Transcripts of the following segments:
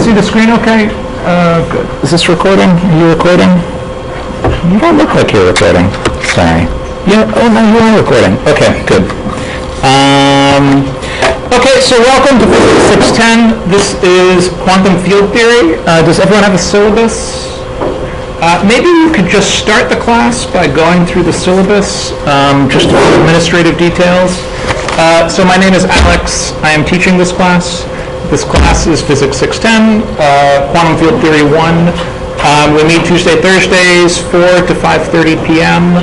see the screen okay? Good. Is this recording? Are you recording? You don't look like you're recording. Sorry. Yeah, oh no, you are recording. Okay, good. Okay, so welcome to Physics 610. This is quantum field theory. Does everyone have a syllabus? Maybe you could just start the class by going through the syllabus, just a few administrative details. So my name is Alex. I am teaching this class. This class is Physics 610, Quantum Field Theory 1. We meet Tuesday, Thursdays, 4 to 5:30 p.m.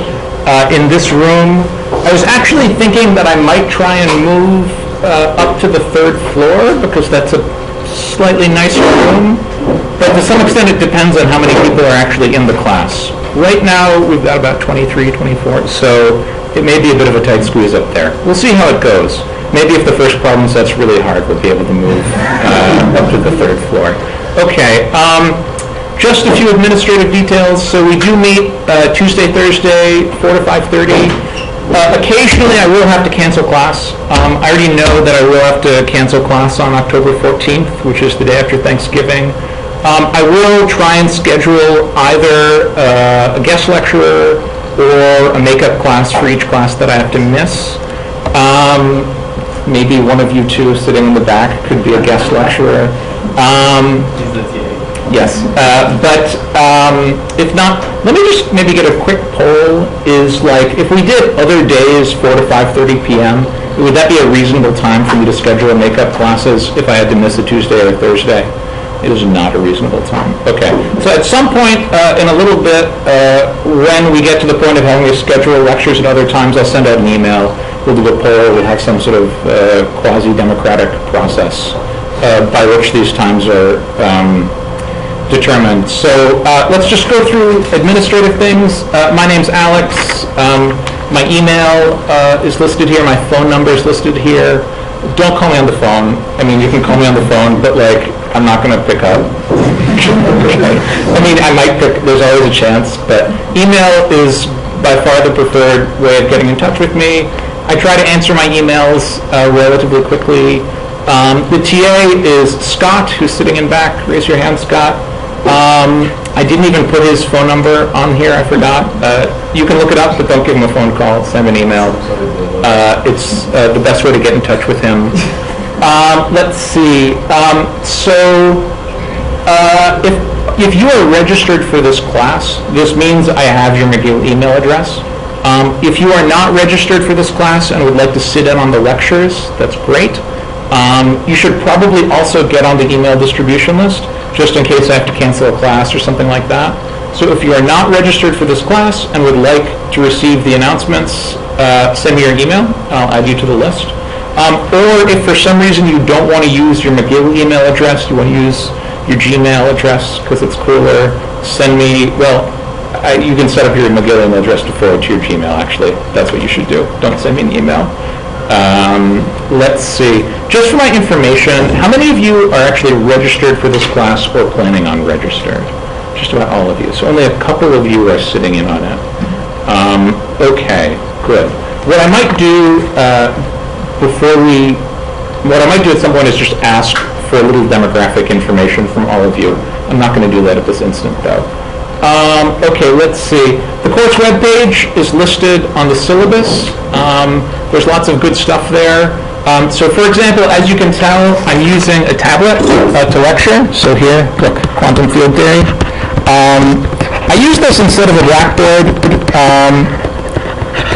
In this room. I was actually thinking that I might try and move up to the third floor because that's a slightly nicer room. But to some extent, it depends on how many people are actually in the class. Right now, we've got about 23, 24, so it may be a bit of a tight squeeze up there. We'll see how it goes. Maybe if the first problem set's really hard, we'll be able to move up to the third floor. Okay, just a few administrative details. So we do meet Tuesday, Thursday, 4 to 5:30. Occasionally, I will have to cancel class. I already know that I will have to cancel class on October 14th, which is the day after Thanksgiving. I will try and schedule either a guest lecturer or a makeup class for each class that I have to miss. Maybe one of you two sitting in the back could be a guest lecturer. Yes, but if not, let me just maybe get a quick poll. Is like, if we did other days, 4 to 5:30 p.m., would that be a reasonable time for me to schedule makeup classes if I had to miss a Tuesday or a Thursday? It is not a reasonable time. Okay, so at some point in a little bit, when we get to the point of having to schedule lectures at other times, I'll send out an email. We'll do a poll. We'll have some sort of quasi-democratic process by which these times are determined. So let's just go through administrative things. My name's Alex. My email is listed here. My phone number is listed here. Don't call me on the phone. I mean, you can call me on the phone, but like, I'm not going to pick up. I mean, I might pick. There's always a chance, but email is by far the preferred way of getting in touch with me. I try to answer my emails relatively quickly. The TA is Scott, who's sitting in back. Raise your hand, Scott. I didn't even put his phone number on here. I forgot. You can look it up, but don't give him a phone call. Send him an email. It's the best way to get in touch with him. Let's see. If you are registered for this class, this means I have your McGill email address. If you are not registered for this class and would like to sit in on the lectures, that's great. You should probably also get on the email distribution list, just in case I have to cancel a class or something like that. So if you are not registered for this class and would like to receive the announcements, send me your email. I'll add you to the list. Or if for some reason you don't want to use your McGill email address, you want to use your Gmail address because it's cooler, send me, you can set up your McGill email address to forward to your Gmail, actually. That's what you should do. Don't send me an email. Let's see. Just for my information, how many of you are actually registered for this class or planning on registered? Just about all of you. So only a couple of you are sitting in on it. Okay, good. What I might do what I might do at some point is just ask for a little demographic information from all of you. I'm not going to do that at this instant, though. Okay, let's see. The course webpage is listed on the syllabus. There's lots of good stuff there. So for example, as you can tell, I'm using a tablet to lecture. So here, look, quantum field theory. I use this instead of a blackboard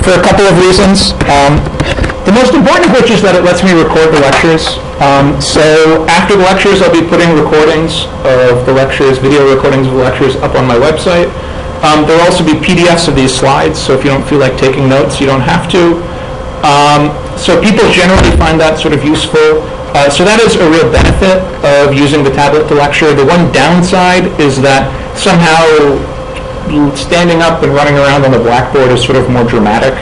for a couple of reasons. The most important of which is that it lets me record the lectures. So after the lectures, I'll be putting recordings of the lectures, video recordings of the lectures up on my website. There will also be PDFs of these slides, so if you don't feel like taking notes, you don't have to. So people generally find that sort of useful. So that is a real benefit of using the tablet to lecture. The one downside is that somehow standing up and running around on the blackboard is sort of more dramatic.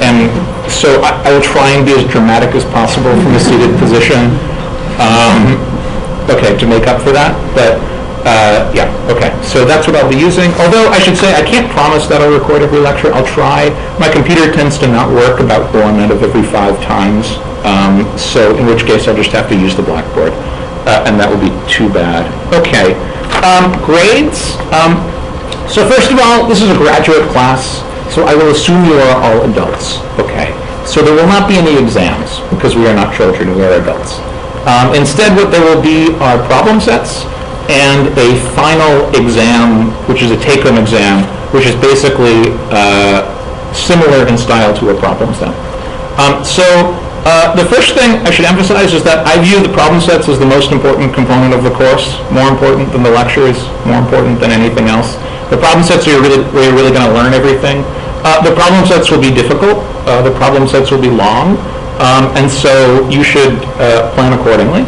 And so I will try and be as dramatic as possible from a seated position, to make up for that. But yeah, okay. So that's what I'll be using. Although I should say I can't promise that I'll record every lecture. I'll try. My computer tends to not work about 1 out of every 5 times. So in which case I'll just have to use the blackboard. and that would be too bad. Okay, grades. So first of all, this is a graduate class, so I will assume you are all adults. Okay, so there will not be any exams because we are not children, we are adults. Instead, what there will be are problem sets and a final exam, which is a take-home exam, which is basically similar in style to a problem set. The first thing I should emphasize is that I view the problem sets as the most important component of the course, more important than the lectures, more important than anything else. The problem sets are where you're really going to learn everything. The problem sets will be difficult. The problem sets will be long. And so you should plan accordingly.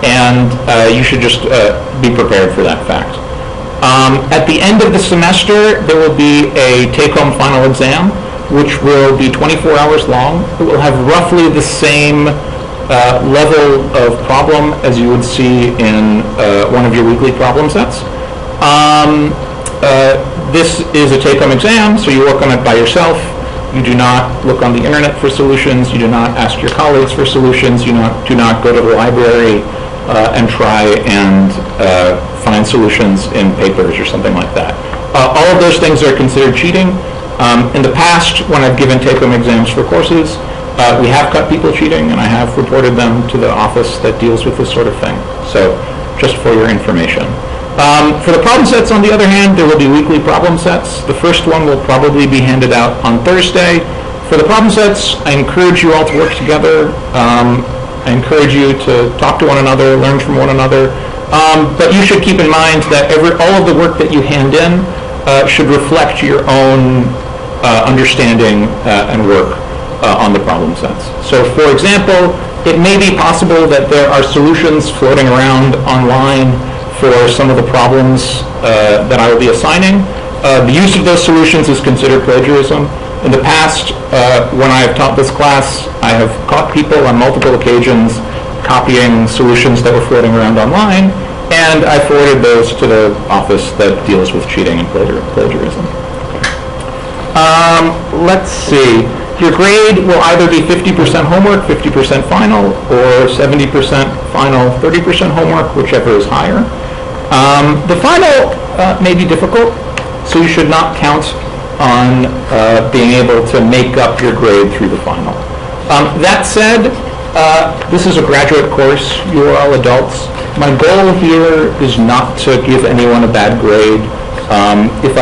And you should just be prepared for that fact. At the end of the semester, there will be a take-home final exam, which will be 24 hours long. It will have roughly the same level of problem as you would see in one of your weekly problem sets. This is a take-home exam, so you work on it by yourself. You do not look on the internet for solutions. You do not ask your colleagues for solutions. You do not go to the library and try and find solutions in papers or something like that. All of those things are considered cheating. In the past, when I've given take-home exams for courses, we have caught people cheating, and I have reported them to the office that deals with this sort of thing. So just for your information. For the problem sets, on the other hand, there will be weekly problem sets. The first one will probably be handed out on Thursday. For the problem sets, I encourage you all to work together. I encourage you to talk to one another, learn from one another. But you should keep in mind that all of the work that you hand in should reflect your own understanding and work on the problem sets. So, for example, it may be possible that there are solutions floating around online for some of the problems that I will be assigning. The use of those solutions is considered plagiarism. In the past, when I have taught this class, I have caught people on multiple occasions copying solutions that were floating around online, and I forwarded those to the office that deals with cheating and plagiarism. Let's see. Your grade will either be 50% homework, 50% final, or 70% final, 30% homework, whichever is higher. The final may be difficult, so you should not count on being able to make up your grade through the final. That said, this is a graduate course. You are all adults. My goal here is not to give anyone a bad grade. If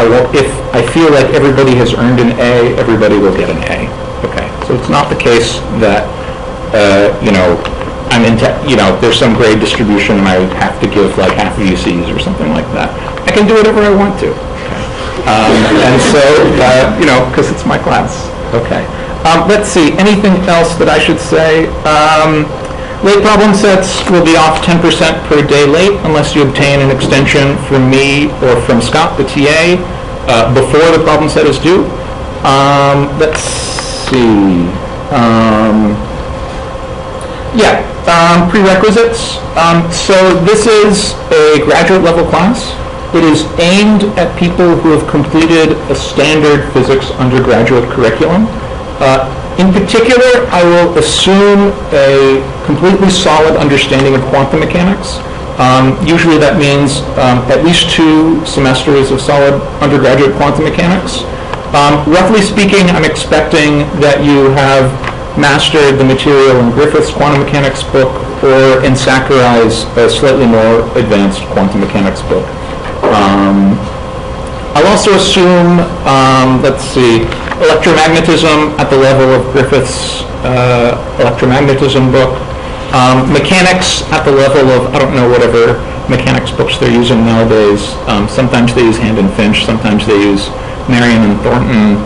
I feel like everybody has earned an A, everybody will get an A. Okay, so it's not the case that there's some grade distribution and I have to give like half of you C's or something like that. I can do whatever I want to. Okay. And so, because it's my class. Okay. Let's see, anything else that I should say? Late problem sets will be off 10% per day late unless you obtain an extension from me or from Scott, the TA, before the problem set is due. Let's see. Prerequisites. So this is a graduate level class. It is aimed at people who have completed a standard physics undergraduate curriculum. In particular, I will assume a completely solid understanding of quantum mechanics. Usually that means at least 2 semesters of solid undergraduate quantum mechanics. Roughly speaking, I'm expecting that you have mastered the material in Griffith's quantum mechanics book or in Sakurai's slightly more advanced quantum mechanics book. I'll also assume, electromagnetism at the level of Griffith's electromagnetism book, mechanics at the level of, I don't know, whatever mechanics books they're using nowadays. Sometimes they use Hand and Finch, sometimes they use Marion and Thornton.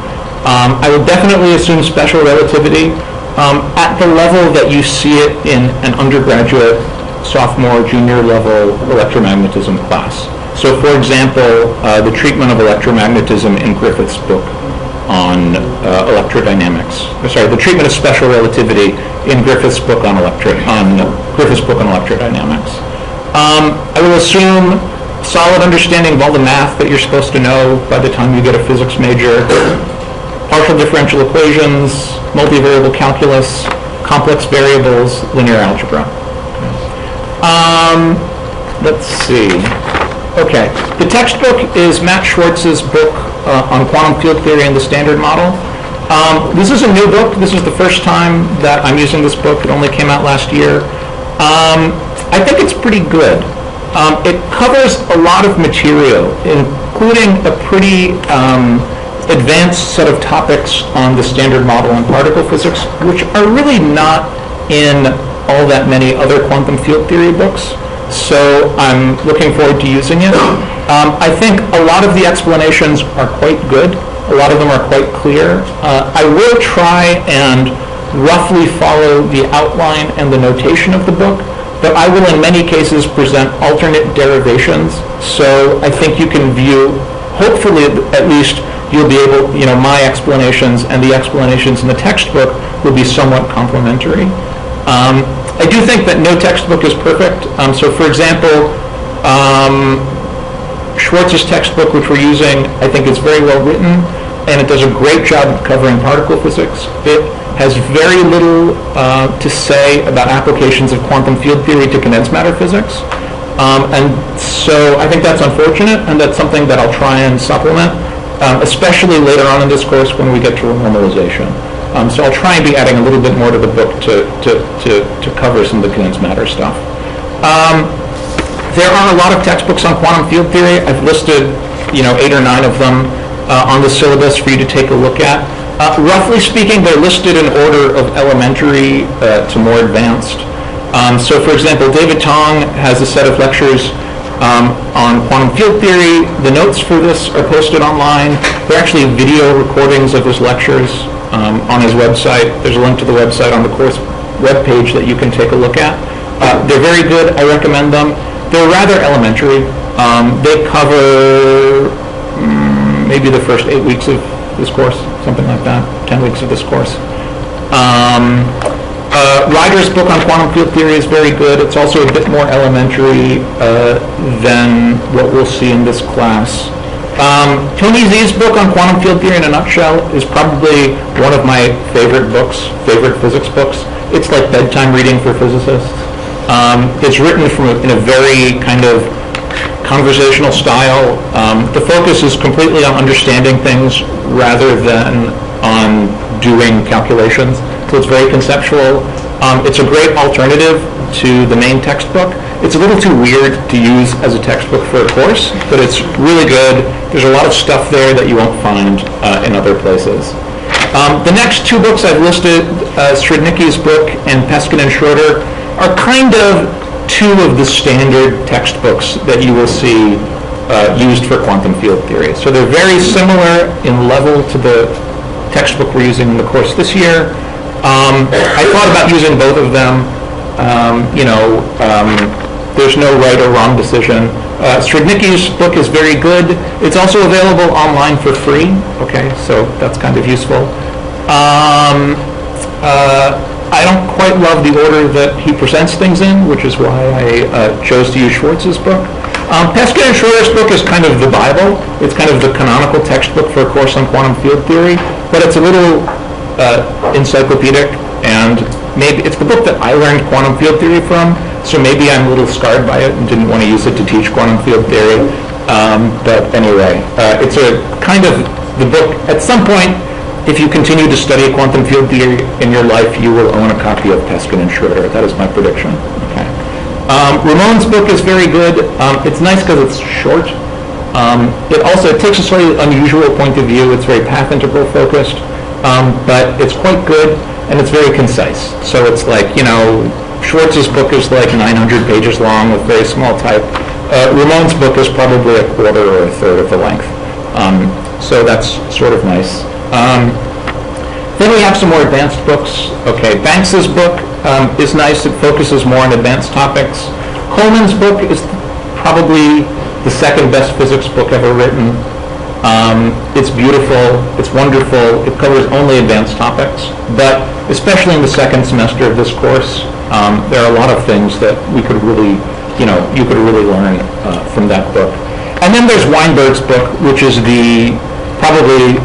I would definitely assume special relativity at the level that you see it in an undergraduate, sophomore, junior level electromagnetism class. So for example, the treatment of electromagnetism in Griffith's book on the treatment of special relativity in Griffith's book on electrodynamics. I will assume solid understanding of all the math that you're supposed to know by the time you get a physics major. Partial differential equations, multivariable calculus, complex variables, linear algebra. Let's see. Okay. The textbook is Matt Schwartz's book on quantum field theory and the Standard Model. This is a new book. This is the first time that I'm using this book. It only came out last year. I think it's pretty good. It covers a lot of material, including a pretty advanced set of topics on the Standard Model and particle physics, which are really not in all that many other quantum field theory books. So I'm looking forward to using it. I think a lot of the explanations are quite good. A lot of them are quite clear. I will try and roughly follow the outline and the notation of the book, but I will in many cases present alternate derivations. So I think you can view, hopefully at least, you'll be able, my explanations and the explanations in the textbook will be somewhat complementary. I do think that no textbook is perfect. So for example, Schwartz's textbook, which we're using, I think is very well written, and it does a great job of covering particle physics. It has very little to say about applications of quantum field theory to condensed matter physics. And so I think that's unfortunate, and that's something that I'll try and supplement, especially later on in this course when we get to renormalization. So I'll try and be adding a little bit more to the book to cover some of the condensed matter stuff. There are a lot of textbooks on quantum field theory. I've listed, 8 or 9 of them on the syllabus for you to take a look at. Roughly speaking, they're listed in order of elementary to more advanced. So for example, David Tong has a set of lectures on quantum field theory. The notes for this are posted online. They're actually video recordings of his lectures on his website. There's a link to the website on the course webpage that you can take a look at. They're very good. I recommend them. They're rather elementary. They cover maybe the first 8 weeks of this course, something like that, 10 weeks of this course. Ryder's book on quantum field theory is very good. It's also a bit more elementary than what we'll see in this class. Tony Z's book on quantum field theory in a nutshell is probably one of my favorite physics books. It's like bedtime reading for physicists. It's written in a very kind of conversational style. The focus is completely on understanding things rather than on doing calculations. So it's very conceptual. It's a great alternative to the main textbook. It's a little too weird to use as a textbook for a course, but it's really good. There's a lot of stuff there that you won't find in other places. The next 2 books I've listed, Srednicki's book and Peskin and Schroeder, are kind of 2 of the standard textbooks that you will see used for quantum field theory. So they're very similar in level to the textbook we're using in the course this year. I thought about using both of them. There's no right or wrong decision. Srednicki's book is very good. It's also available online for free. Okay, so that's kind of useful. I don't quite love the order that he presents things in, which is why I chose to use Schwartz's book. Peskin and Schroeder's book is kind of the Bible. It's kind of the canonical textbook for a course on quantum field theory, but it's a little encyclopedic, and maybe it's the book that I learned quantum field theory from, so maybe I'm a little scarred by it and didn't want to use it to teach quantum field theory. But anyway, it's a kind of the book. At some point, if you continue to study quantum field theory in your life, you will own a copy of Peskin and Schroeder. That is my prediction. Okay. Ramon's book is very good. It's nice because it's short. It takes a slightly unusual point of view. It's very path integral focused, but it's quite good, and it's very concise. So it's like, Schwartz's book is like 900 pages long with very small type. Ramon's book is probably a quarter or a third of the length. So that's sort of nice. Then we have some more advanced books. Okay, Banks's book is nice. It focuses more on advanced topics. Coleman's book is probably the second best physics book ever written. It's beautiful. It's wonderful. It covers only advanced topics. But especially in the second semester of this course, there are a lot of things that we could really, you could really learn from that book. And then there's Weinberg's book, which is probably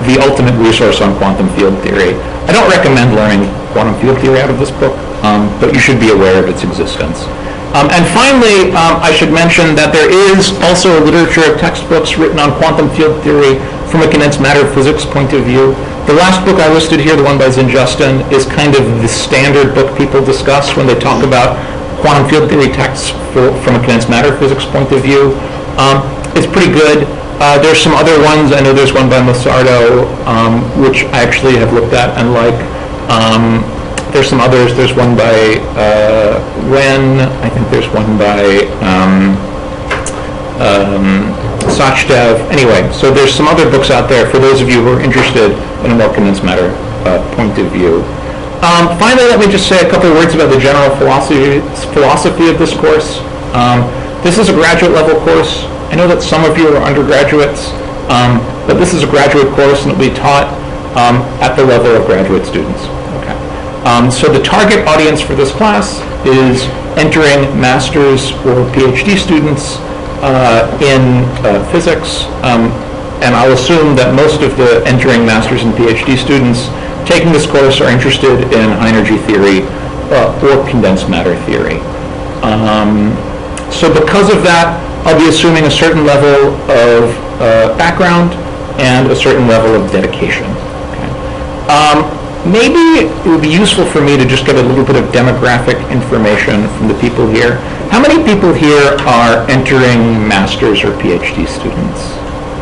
the ultimate resource on quantum field theory. I don't recommend learning quantum field theory out of this book. but you should be aware of its existence. And finally, I should mention that there is also a literature of textbooks written on quantum field theory from a condensed matter physics point of view. The last book I listed here, the one by Zinn-Justin, is kind of the standard book people discuss when they talk about quantum field theory texts from a condensed matter physics point of view. It's pretty good. There's some other ones. I know there's one by Massardo, which I actually have looked at and like. There's some others. There's one by Wren. I think there's one by Sachdev. Anyway, so there's some other books out there for those of you who are interested in a more condensed matter point of view. Finally, let me just say a couple of words about the general philosophy of this course. This is a graduate level course. I know that some of you are undergraduates, but this is a graduate course and it will be taught at the level of graduate students. Okay. So the target audience for this class is entering master's or PhD students in physics, and I'll assume that most of the entering master's and PhD students taking this course are interested in high energy theory or condensed matter theory. So because of that, I'll be assuming a certain level of background and a certain level of dedication. Okay. Maybe it would be useful for me to just get a little bit of demographic information from the people here. How many people here are entering master's or PhD students?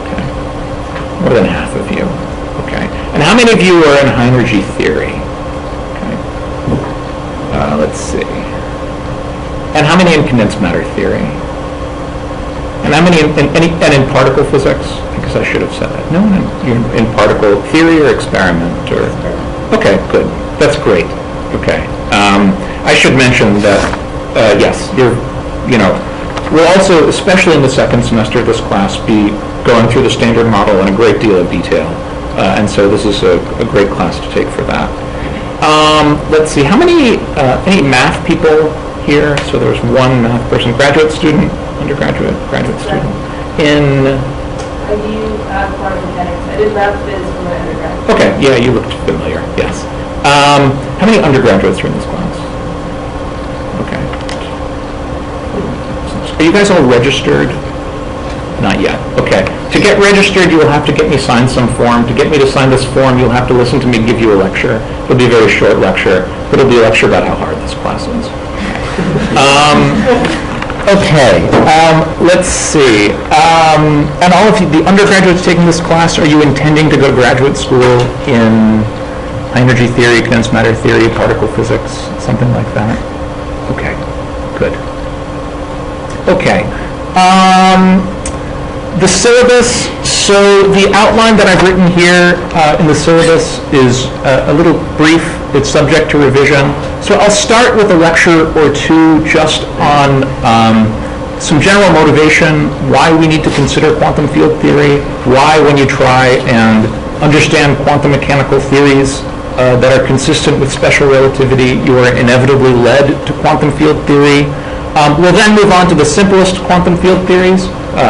Okay. More than half of you. Okay. And how many of you are in high energy theory? Okay. Let's see. And how many in condensed matter theory? And how many in particle physics? I guess I should have said that. No one in particle theory or experiment or. Okay, good. That's great. Okay. I should mention that yes, we'll also, especially in the second semester of this class, be going through the standard model in a great deal of detail. And so this is a great class to take for that. Let's see, how many any math people here? So there's one math person, graduate student, undergraduate, graduate student. I do quantum mechanics. I did lab phys for my undergrad. Okay, yeah, you looked familiar, yes. How many undergraduates are in this class? Okay. Are you guys all registered? Not yet. Okay. To get registered, you will have to get me sign some form. To get me to sign this form, you'll have to listen to me give you a lecture. It'll be a very short lecture, but it'll be a lecture about how hard this class is. Okay. Let's see. And all of you, the undergraduates taking this class, are you intending to go to graduate school in high energy theory, condensed matter theory, particle physics, something like that? Okay. Good. Okay. The syllabus, so the outline that I've written here in the syllabus is a little brief. It's subject to revision. So I'll start with a lecture or two just on some general motivation, why we need to consider quantum field theory, why when you try and understand quantum mechanical theories that are consistent with special relativity, you are inevitably led to quantum field theory. We'll then move on to the simplest quantum field theories,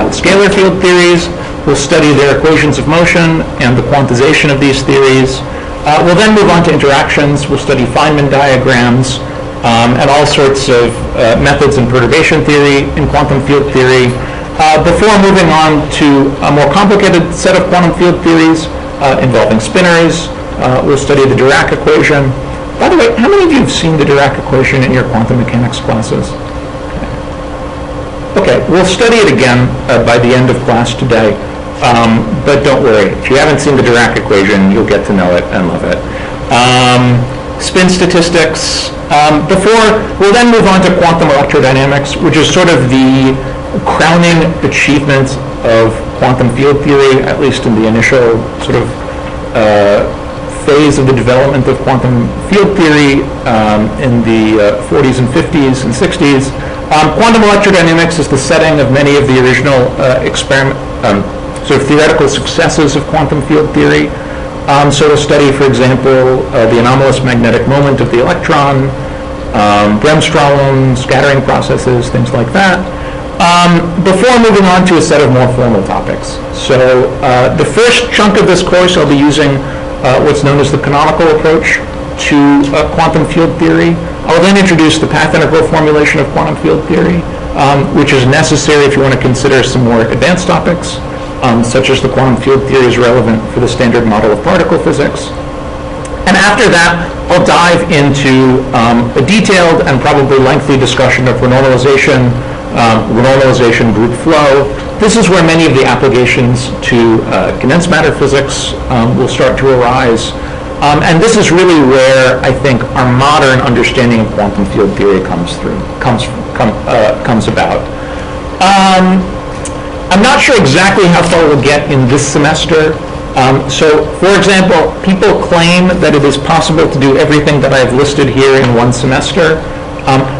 scalar field theories. We'll study their equations of motion and the quantization of these theories. We'll then move on to interactions. We'll study Feynman diagrams and all sorts of methods in perturbation theory, in quantum field theory. Before moving on to a more complicated set of quantum field theories involving spinors, we'll study the Dirac equation. By the way, how many of you have seen the Dirac equation in your quantum mechanics classes? Okay, we'll study it again by the end of class today, but don't worry. If you haven't seen the Dirac equation, you'll get to know it and love it. Spin statistics. We'll then move on to quantum electrodynamics, which is sort of the crowning achievement of quantum field theory, at least in the initial sort of phase of the development of quantum field theory in the 40s and 50s and 60s. Quantum electrodynamics is the setting of many of the original sort of theoretical successes of quantum field theory. So to study, for example, the anomalous magnetic moment of the electron, bremsstrahlung, scattering processes, things like that. Before moving on to a set of more formal topics. So the first chunk of this course, I'll be using what's known as the canonical approach to quantum field theory. I'll then introduce the path integral formulation of quantum field theory, which is necessary if you want to consider some more advanced topics, such as the quantum field theory is relevant for the standard model of particle physics. And after that, I'll dive into a detailed and probably lengthy discussion of renormalization, renormalization group flow. This is where many of the applications to condensed matter physics will start to arise. And this is really where I think our modern understanding of quantum field theory comes about. I'm not sure exactly how far we'll get in this semester. So, for example, people claim that it is possible to do everything that I've listed here in one semester.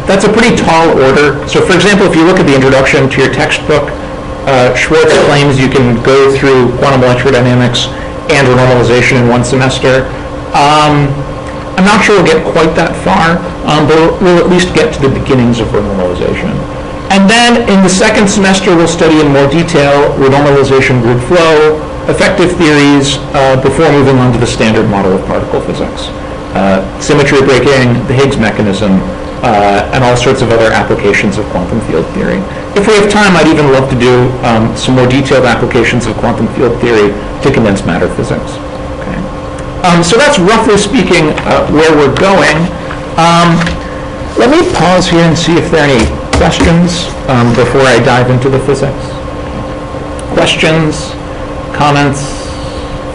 That's a pretty tall order. So, for example, if you look at the introduction to your textbook, Schwartz claims you can go through quantum electrodynamics and renormalization in one semester. I'm not sure we'll get quite that far, but we'll at least get to the beginnings of renormalization. And then in the second semester, we'll study in more detail renormalization group flow, effective theories, before moving on to the standard model of particle physics. Symmetry breaking, the Higgs mechanism, and all sorts of other applications of quantum field theory. If we have time, I'd even love to do some more detailed applications of quantum field theory to condensed matter physics. Okay. So that's roughly speaking where we're going. Let me pause here and see if there are any questions before I dive into the physics. Questions, comments,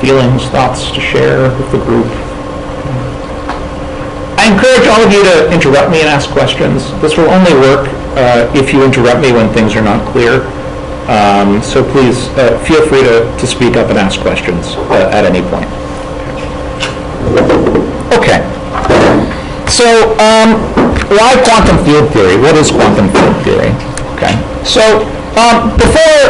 feelings, thoughts to share with the group? I encourage all of you to interrupt me and ask questions. This will only work if you interrupt me when things are not clear. So please feel free to speak up and ask questions at any point. Okay. So why quantum field theory? What is quantum field theory? Okay. So before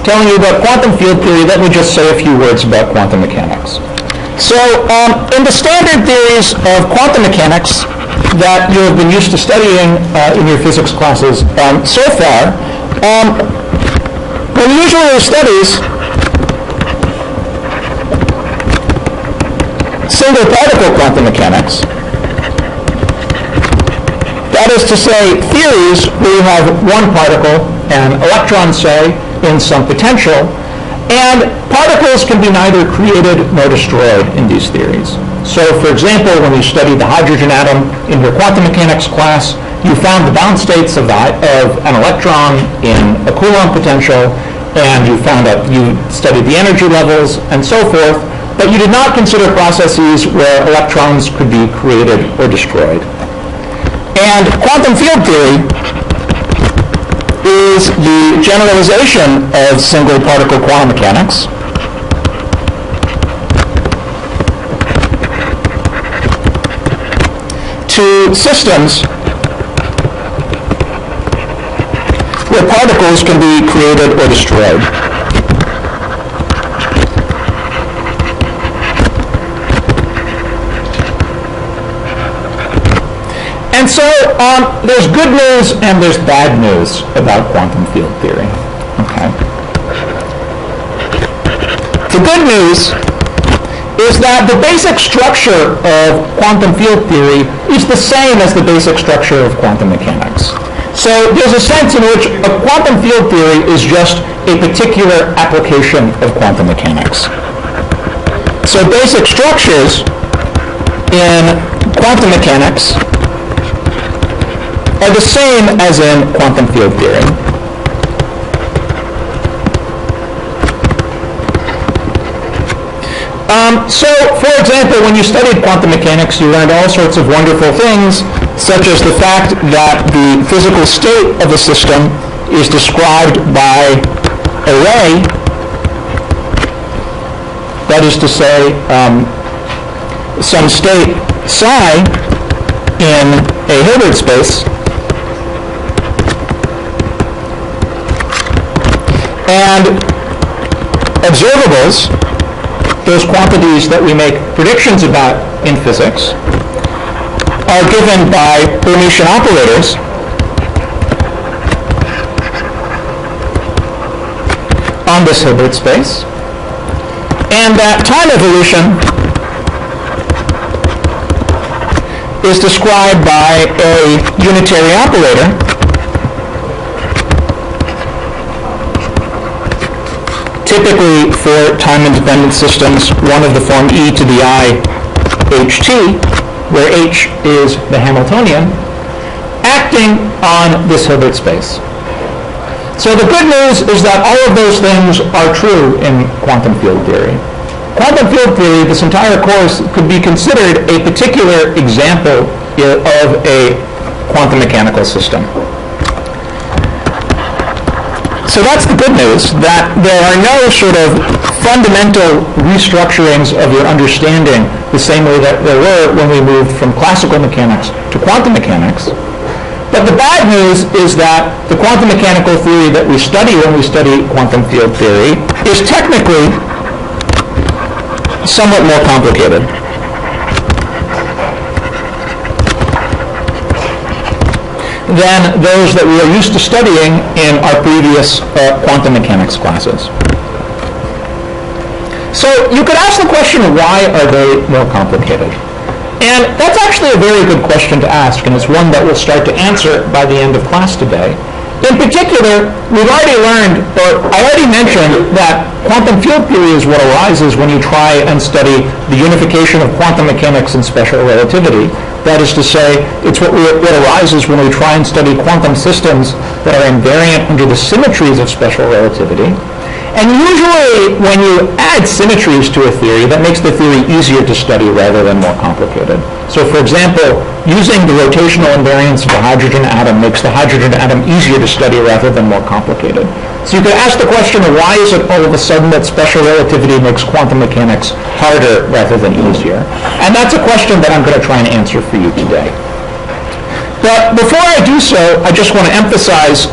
telling you about quantum field theory, let me just say a few words about quantum mechanics. So in the standard theories of quantum mechanics that you have been used to studying in your physics classes so far, when usually studies single particle quantum mechanics, that is to say theories where you have one particle, an electron say, in some potential, and particles can be neither created nor destroyed in these theories. So, for example, when you studied the hydrogen atom in your quantum mechanics class, you found the bound states of an electron in a Coulomb potential, and you studied the energy levels and so forth, but you did not consider processes where electrons could be created or destroyed. And quantum field theory is the generalization of single particle quantum mechanics to systems where particles can be created or destroyed. And so there's good news and there's bad news about quantum field theory. Okay. The good news is that the basic structure of quantum field theory is the same as the basic structure of quantum mechanics. So there's a sense in which a quantum field theory is just a particular application of quantum mechanics. So basic structures in quantum mechanics are the same as in quantum field theory. So, for example, when you studied quantum mechanics, you learned all sorts of wonderful things, such as the fact that the physical state of a system is described by a ray, that is to say, some state psi in a Hilbert space, and observables, those quantities that we make predictions about in physics, are given by Hermitian operators on this Hilbert space, and that time evolution is described by a unitary operator typically for time-independent systems, one of the form e to the I ht, where h is the Hamiltonian, acting on this Hilbert space. So the good news is that all of those things are true in quantum field theory. Quantum field theory, this entire course, could be considered a particular example of a quantum mechanical system. So that's the good news, that there are no sort of fundamental restructurings of your understanding the same way that there were when we moved from classical mechanics to quantum mechanics. But the bad news is that the quantum mechanical theory that we study when we study quantum field theory is technically somewhat more complicated. Than those that we are used to studying in our previous quantum mechanics classes. So you could ask the question, why are they more complicated? And that's actually a very good question to ask, and it's one that we'll start to answer by the end of class today. In particular, we've already learned, or I already mentioned, that quantum field theory is what arises when you try and study the unification of quantum mechanics and special relativity. That is to say, it's what arises when we try and study quantum systems that are invariant under the symmetries of special relativity. And usually, when you add symmetries to a theory, that makes the theory easier to study rather than more complicated. So for example, using the rotational invariance of the hydrogen atom makes the hydrogen atom easier to study rather than more complicated. So you could ask the question, why is it all of a sudden that special relativity makes quantum mechanics harder rather than easier? And that's a question that I'm going to try and answer for you today. But before I do so, I just want to emphasize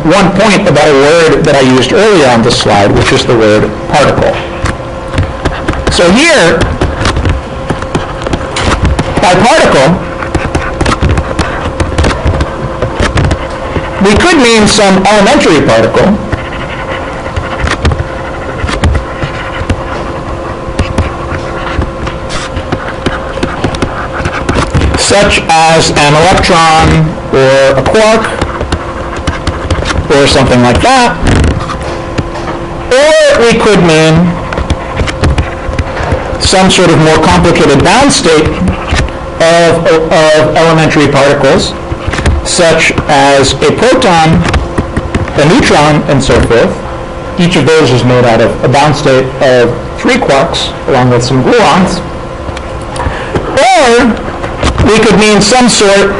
one point about a word that I used earlier on this slide, which is the word particle. So here, by particle, we could mean some elementary particle, such as an electron or a quark or something like that. Or we could mean some sort of more complicated bound state of elementary particles, such as a proton, a neutron, and so forth. Each of those is made out of a bound state of 3 quarks along with some gluons. Or we could mean some sort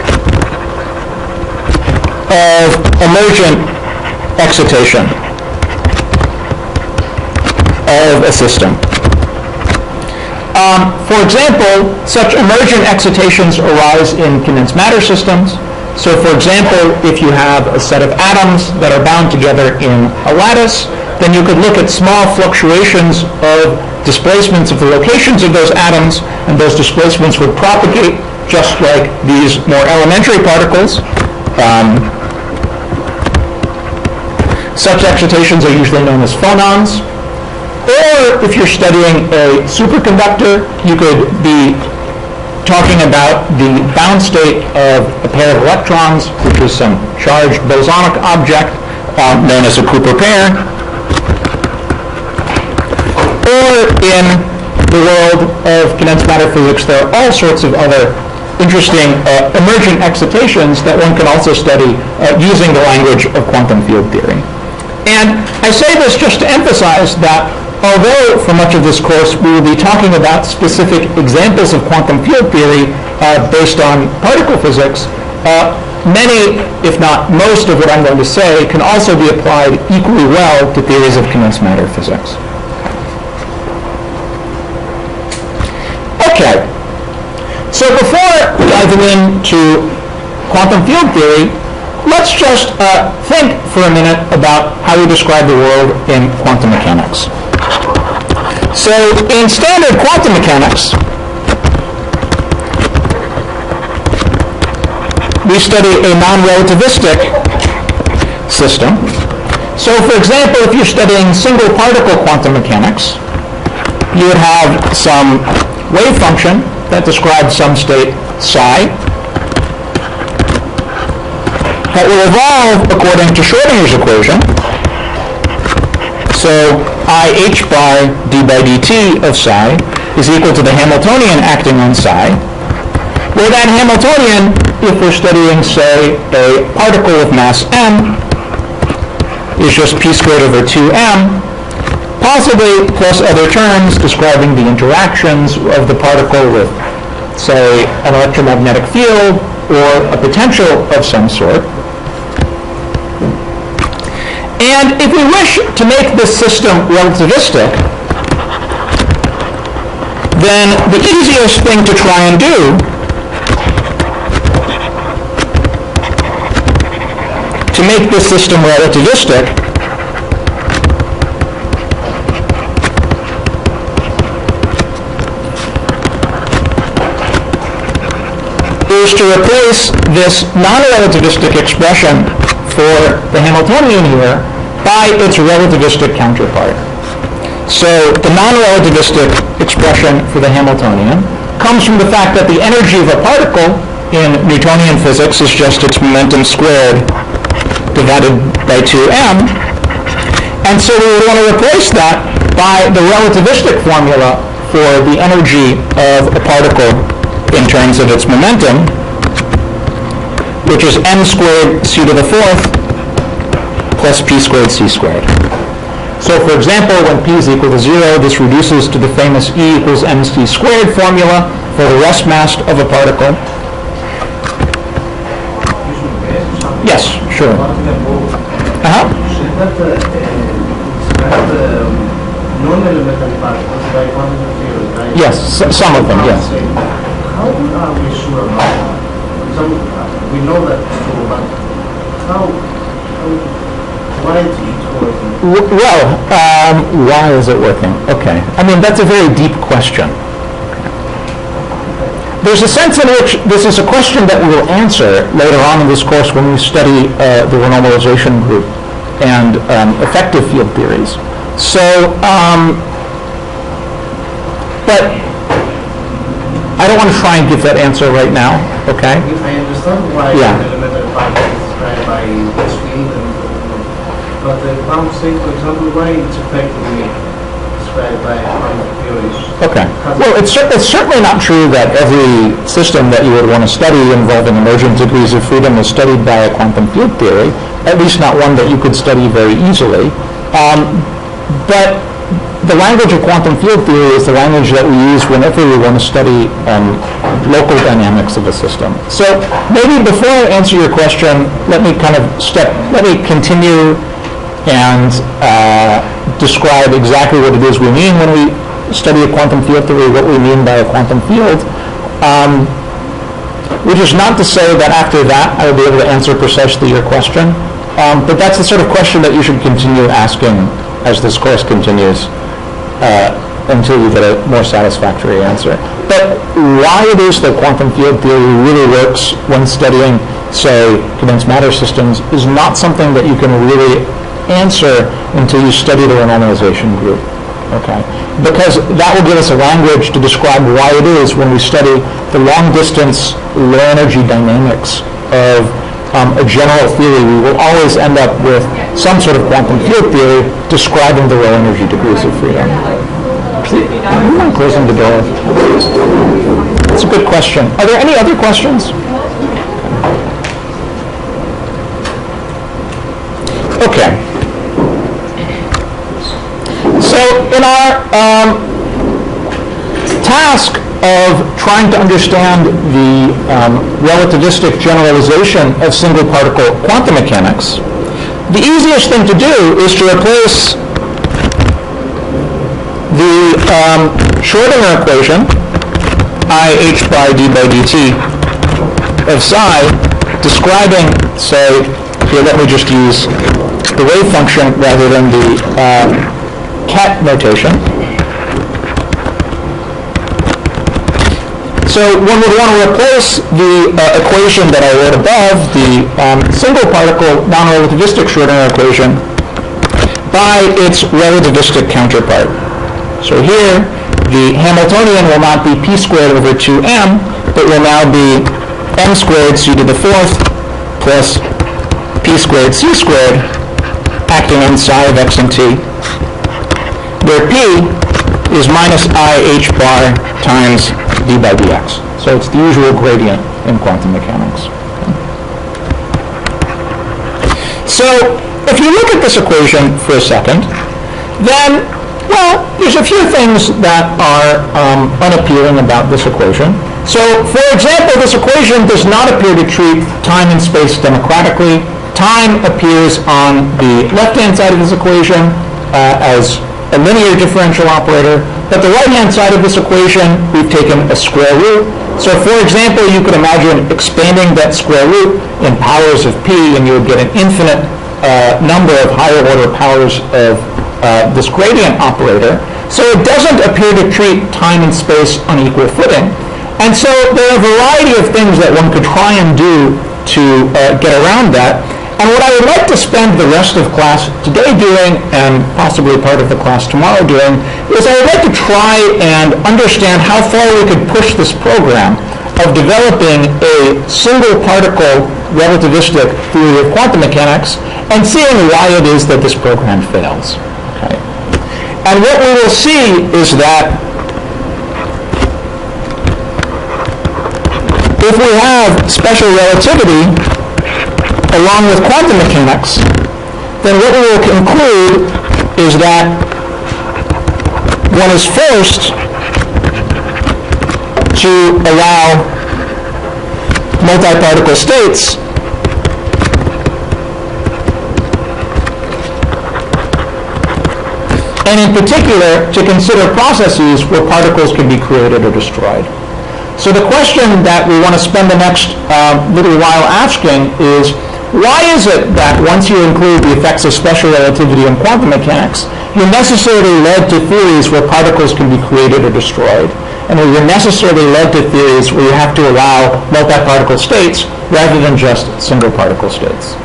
of emergent excitation of a system. For example, such emergent excitations arise in condensed matter systems. So for example, if you have a set of atoms that are bound together in a lattice, then you could look at small fluctuations of displacements of the locations of those atoms, and those displacements would propagate just like these more elementary particles. Such excitations are usually known as phonons. Or if you're studying a superconductor, you could be talking about the bound state of a pair of electrons, which is some charged bosonic object known as a Cooper pair. Or in the world of condensed matter physics, there are all sorts of other interesting emergent excitations that one can also study using the language of quantum field theory. And I say this just to emphasize that although for much of this course we will be talking about specific examples of quantum field theory based on particle physics, many, if not most of what I'm going to say can also be applied equally well to theories of condensed matter physics. Okay, so before diving into quantum field theory, let's just think for a minute about how we describe the world in quantum mechanics. So in standard quantum mechanics, we study a non-relativistic system. So for example, if you're studying single particle quantum mechanics, you would have some wave function that describes some state psi, that will evolve according to Schrodinger's equation. So IH by dt of psi is equal to the Hamiltonian acting on psi, where that Hamiltonian, if we're studying, say, a particle of mass m, is just p squared over 2m, possibly plus other terms describing the interactions of the particle with, say, an electromagnetic field or a potential of some sort. And if we wish to make this system relativistic, then the easiest thing to try and do to make this system relativistic is to replace this non-relativistic expression for the Hamiltonian here by its relativistic counterpart. So the non-relativistic expression for the Hamiltonian comes from the fact that the energy of a particle in Newtonian physics is just its momentum squared divided by 2m. And so we would want to replace that by the relativistic formula for the energy of a particle in terms of its momentum, which is m squared c to the fourth plus p squared c squared. So for example, when p is equal to 0, this reduces to the famous E equals mc squared formula for the rest mass of a particle. Yes, sure. Non-elementary particles by quantum theory, right? Yes, some of them, yes. How are we sure about that? We know that it's true, but why is it working? Well, why is it working? Okay. I mean, that's a very deep question. There's a sense in which this is a question that we will answer later on in this course when we study the renormalization group and effective field theories. So, but I don't want to try and give that answer right now, okay? I understand why elementary particles is described by this field, but the quantum state, for example, why it's effectively described by quantum theories? Okay. Well, it's certainly not true that every system that you would want to study involving emergent degrees of freedom is studied by a quantum field theory, at least not one that you could study very easily. But the language of quantum field theory is the language that we use whenever we want to study local dynamics of a system. So maybe before I answer your question, let me continue and describe exactly what it is we mean when we study a quantum field theory, what we mean by a quantum field, which is not to say that after that I will be able to answer precisely your question, but that's the sort of question that you should continue asking as this course continues until you get a more satisfactory answer. But why it is that quantum field theory really works when studying, say, condensed matter systems is not something that you can really answer until you study the renormalization group. Okay? Because that will give us a language to describe why it is when we study the long-distance, low-energy dynamics of a general theory, we will always end up with some sort of quantum field theory describing the low-energy degrees of freedom. I'm not closing the door. That's a good question. Are there any other questions? Okay. So in our task of trying to understand the relativistic generalization of single particle quantum mechanics, the easiest thing to do is to replace the Schrodinger equation, IH by d by dt of psi, describing, say, here let me just use the wave function rather than the ket notation. So one would want to replace the equation that I wrote above, the single particle non-relativistic Schrodinger equation, by its relativistic counterpart. So here, the Hamiltonian will not be p squared over 2m, but will now be m squared c to the fourth plus v squared c squared acting on psi of x and t, where p is minus I h bar times d by dx. So it's the usual gradient in quantum mechanics. So if you look at this equation for a second, then, well, there's a few things that are unappealing about this equation. So, for example, this equation does not appear to treat time and space democratically. Time appears on the left-hand side of this equation as a linear differential operator, but the right-hand side of this equation, we've taken a square root. So, for example, you could imagine expanding that square root in powers of p, and you would get an infinite number of higher order powers of this gradient operator. So it doesn't appear to treat time and space on equal footing. And so there are a variety of things that one could try and do to get around that. And what I would like to spend the rest of class today doing, and possibly part of the class tomorrow doing, is I would like to try and understand how far we could push this program of developing a single particle relativistic theory of quantum mechanics and seeing why it is that this program fails. Okay. And what we will see is that if we have special relativity along with quantum mechanics, then what we will conclude is that one is forced to allow multi-particle states and in particular to consider processes where particles can be created or destroyed. So the question that we want to spend the next little while asking is, why is it that once you include the effects of special relativity in quantum mechanics, you're necessarily led to theories where particles can be created or destroyed, and where you're necessarily led to theories where you have to allow multi-particle states rather than just single particle states?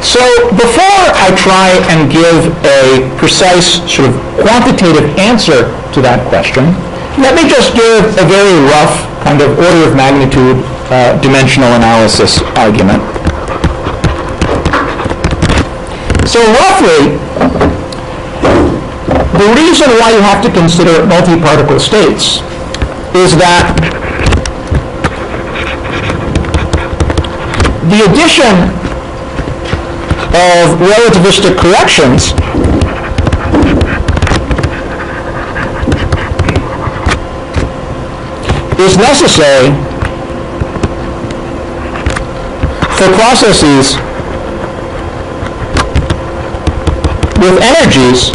So before I try and give a precise sort of quantitative answer to that question, let me just give a very rough kind of order of magnitude dimensional analysis argument. So roughly, the reason why you have to consider multi-particle states is that the addition of relativistic corrections is necessary for processes with energies.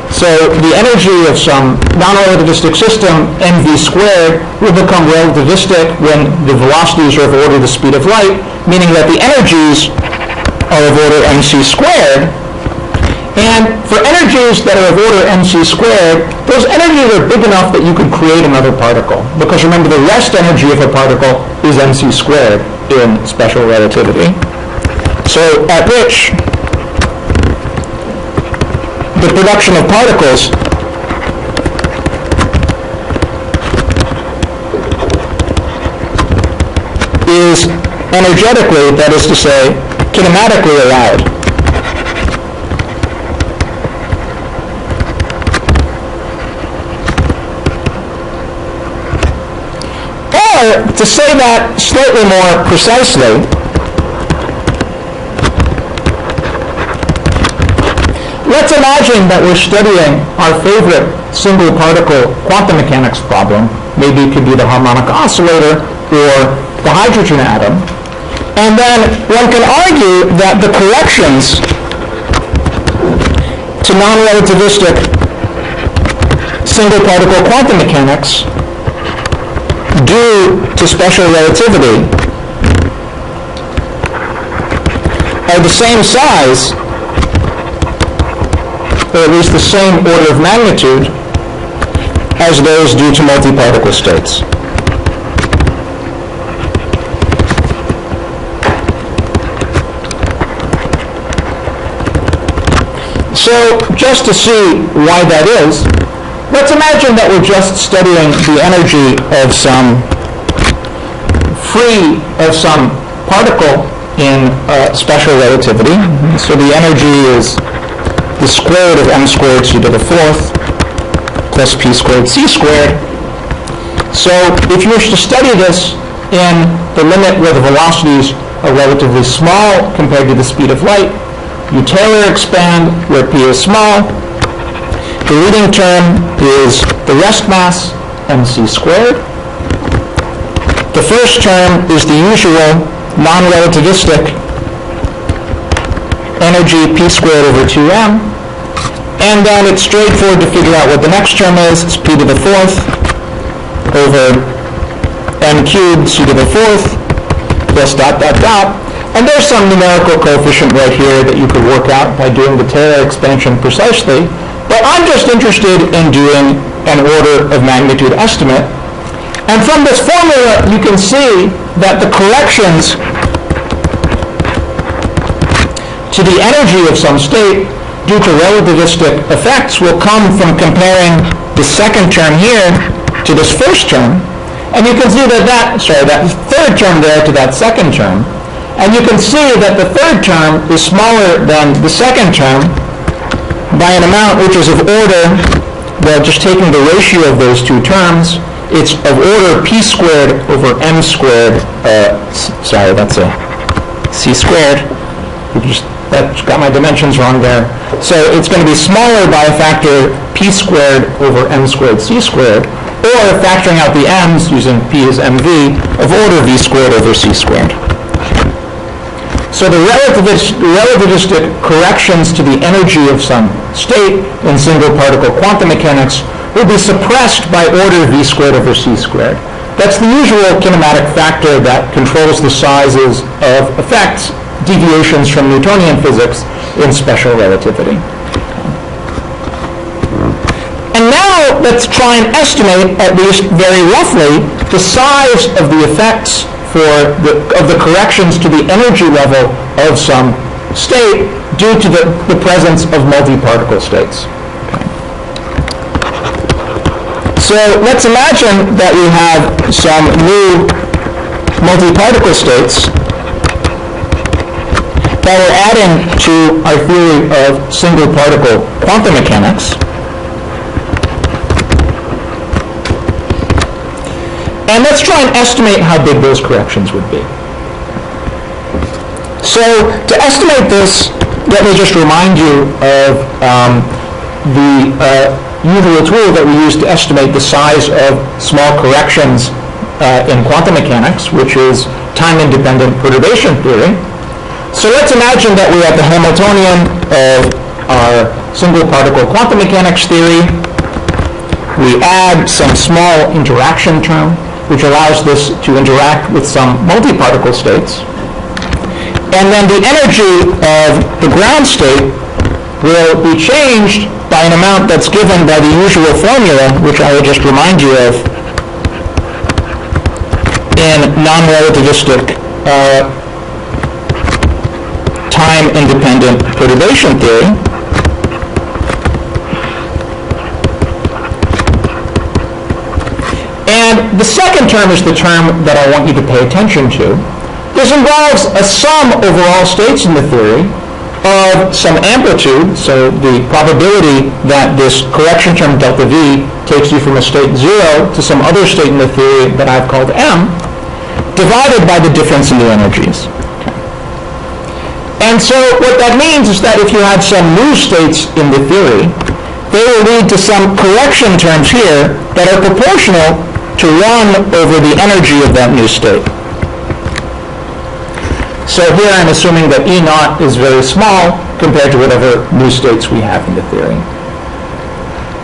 So the energy of some non-relativistic system, mv squared, will become relativistic when the velocities are of order the speed of light, meaning that the energies are of order mc squared. And for energies that are of order mc squared, those energies are big enough that you could create another particle. Because remember, the rest energy of a particle is mc squared in special relativity. So at which the production of particles is energetically, that is to say, kinematically allowed. Or, to say that slightly more precisely, let's imagine that we're studying our favorite single particle quantum mechanics problem. Maybe it could be the harmonic oscillator or the hydrogen atom. And then one can argue that the corrections to non-relativistic single particle quantum mechanics due to special relativity are the same size, or at least the same order of magnitude, as those due to multi-particle states. So, just to see why that is, let's imagine that we're just studying the energy of some free of some particle in special relativity. So the energy is the square root of m squared c to the fourth plus p squared c squared. So if you wish to study this in the limit where the velocities are relatively small compared to the speed of light, you Taylor expand where p is small. The leading term is the rest mass, mc squared. The first term is the usual non-relativistic energy p squared over 2m. And then it's straightforward to figure out what the next term is. It's p to the fourth over m cubed c to the fourth plus dot, dot, dot. And there's some numerical coefficient right here that you could work out by doing the Taylor expansion precisely. But I'm just interested in doing an order of magnitude estimate. And from this formula, you can see that the corrections to the energy of some state due to relativistic effects will come from comparing the second term here to this first term. And you can see that that third term there to that second term. And you can see that the third term is smaller than the second term by an amount which is of order, well, just taking the ratio of those two terms, it's of order p squared over m squared, that's a c squared. That got my dimensions wrong there. So it's going to be smaller by a factor p squared over m squared c squared, or factoring out the m's using p as mv, of order v squared over c squared. So the relativistic corrections to the energy of some state in single particle quantum mechanics will be suppressed by order v squared over c squared. That's the usual kinematic factor that controls the sizes of effects, deviations from Newtonian physics in special relativity. And now let's try and estimate, at least very roughly, the size of the effects of the corrections to the energy level of some state due to the presence of multi-particle states. So let's imagine that we have some new multi-particle states that we're adding to our theory of single particle quantum mechanics. And let's try and estimate how big those corrections would be. So to estimate this, let me just remind you of the usual tool that we use to estimate the size of small corrections in quantum mechanics, which is time-independent perturbation theory. So let's imagine that we're at the Hamiltonian of our single particle quantum mechanics theory. We add some small interaction term, which allows this to interact with some multi-particle states. And then the energy of the ground state will be changed by an amount that's given by the usual formula, which I will just remind you of in non-relativistic time-independent perturbation theory. And the second term is the term that I want you to pay attention to. This involves a sum over all states in the theory of some amplitude, so the probability that this correction term delta V takes you from a state 0 to some other state in the theory that I've called M, divided by the difference in the energies. And so what that means is that if you have some new states in the theory, they will lead to some correction terms here that are proportional to 1 over the energy of that new state. So here I'm assuming that E naught is very small compared to whatever new states we have in the theory.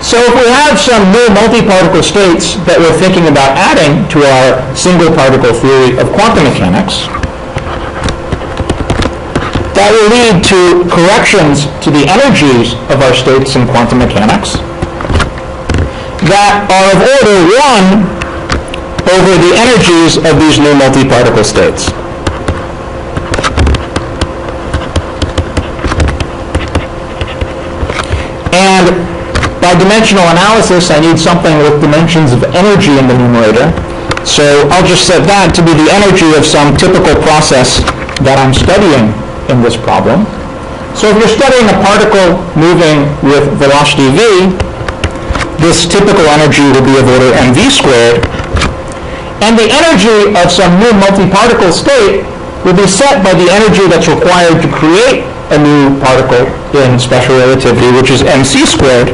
So if we have some new multi-particle states that we're thinking about adding to our single particle theory of quantum mechanics, that will lead to corrections to the energies of our states in quantum mechanics that are of order 1 over the energies of these new multi-particle states. And by dimensional analysis, I need something with dimensions of energy in the numerator. So I'll just set that to be the energy of some typical process that I'm studying in this problem. So if you're studying a particle moving with velocity v, this typical energy will be of order mv squared, and the energy of some new multi-particle state will be set by the energy that's required to create a new particle in special relativity, which is mc squared.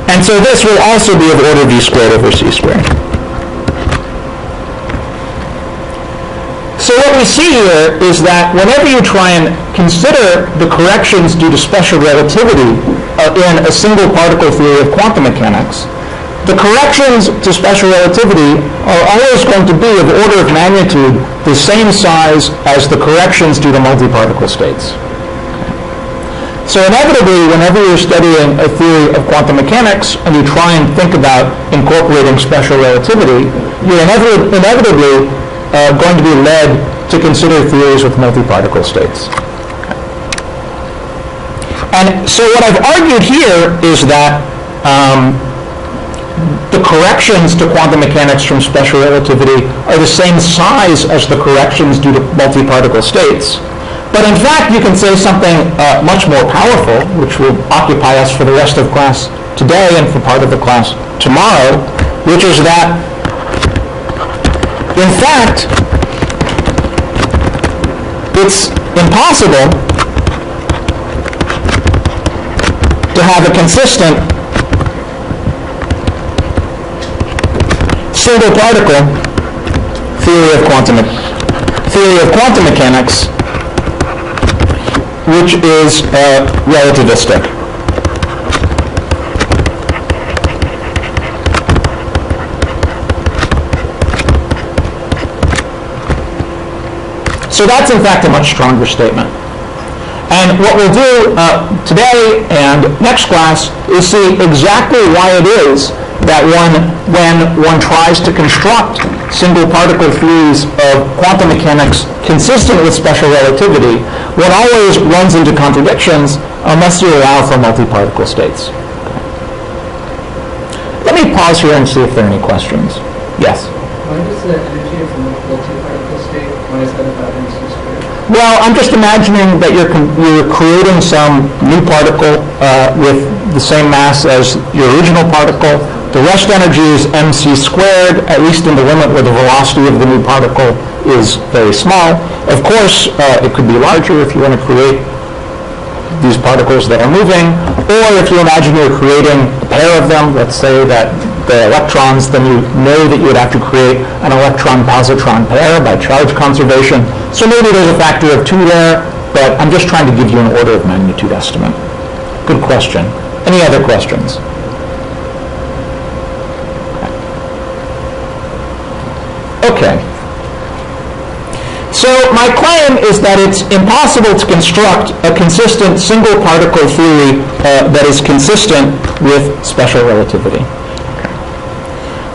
And so this will also be of order v squared over c squared. So what we see here is that whenever you try and consider the corrections due to special relativity in a single particle theory of quantum mechanics, the corrections to special relativity are always going to be of order of magnitude the same size as the corrections due to multi-particle states. So inevitably, whenever you're studying a theory of quantum mechanics and you try and think about incorporating special relativity, you're inevitably going to be led to consider theories with multi-particle states. And so what I've argued here is that the corrections to quantum mechanics from special relativity are the same size as the corrections due to multi-particle states. But in fact, you can say something much more powerful, which will occupy us for the rest of class today and for part of the class tomorrow, which is that, in fact, it's impossible to have a consistent single particle theory of quantum mechanics, which is relativistic. So that's in fact a much stronger statement. And what we'll do today and next class is see exactly why it is that when one tries to construct single particle theories of quantum mechanics consistent with special relativity, one always runs into contradictions unless you allow for multi-particle states. Let me pause here and see if there are any questions. Yes? Why does the energy of the multi-particle state, why is that about mc squared? Well, I'm just imagining that you're creating some new particle with the same mass as your original particle. The rest energy is mc squared, at least in the limit where the velocity of the new particle is very small. Of course, it could be larger if you want to create these particles that are moving, or if you imagine you're creating a pair of them, let's say that the electrons, then you know that you would have to create an electron-positron pair by charge conservation. So maybe there's a factor of 2 there, but I'm just trying to give you an order of magnitude estimate. Good question. Any other questions? Okay. So my claim is that it's impossible to construct a consistent single particle theory that is consistent with special relativity.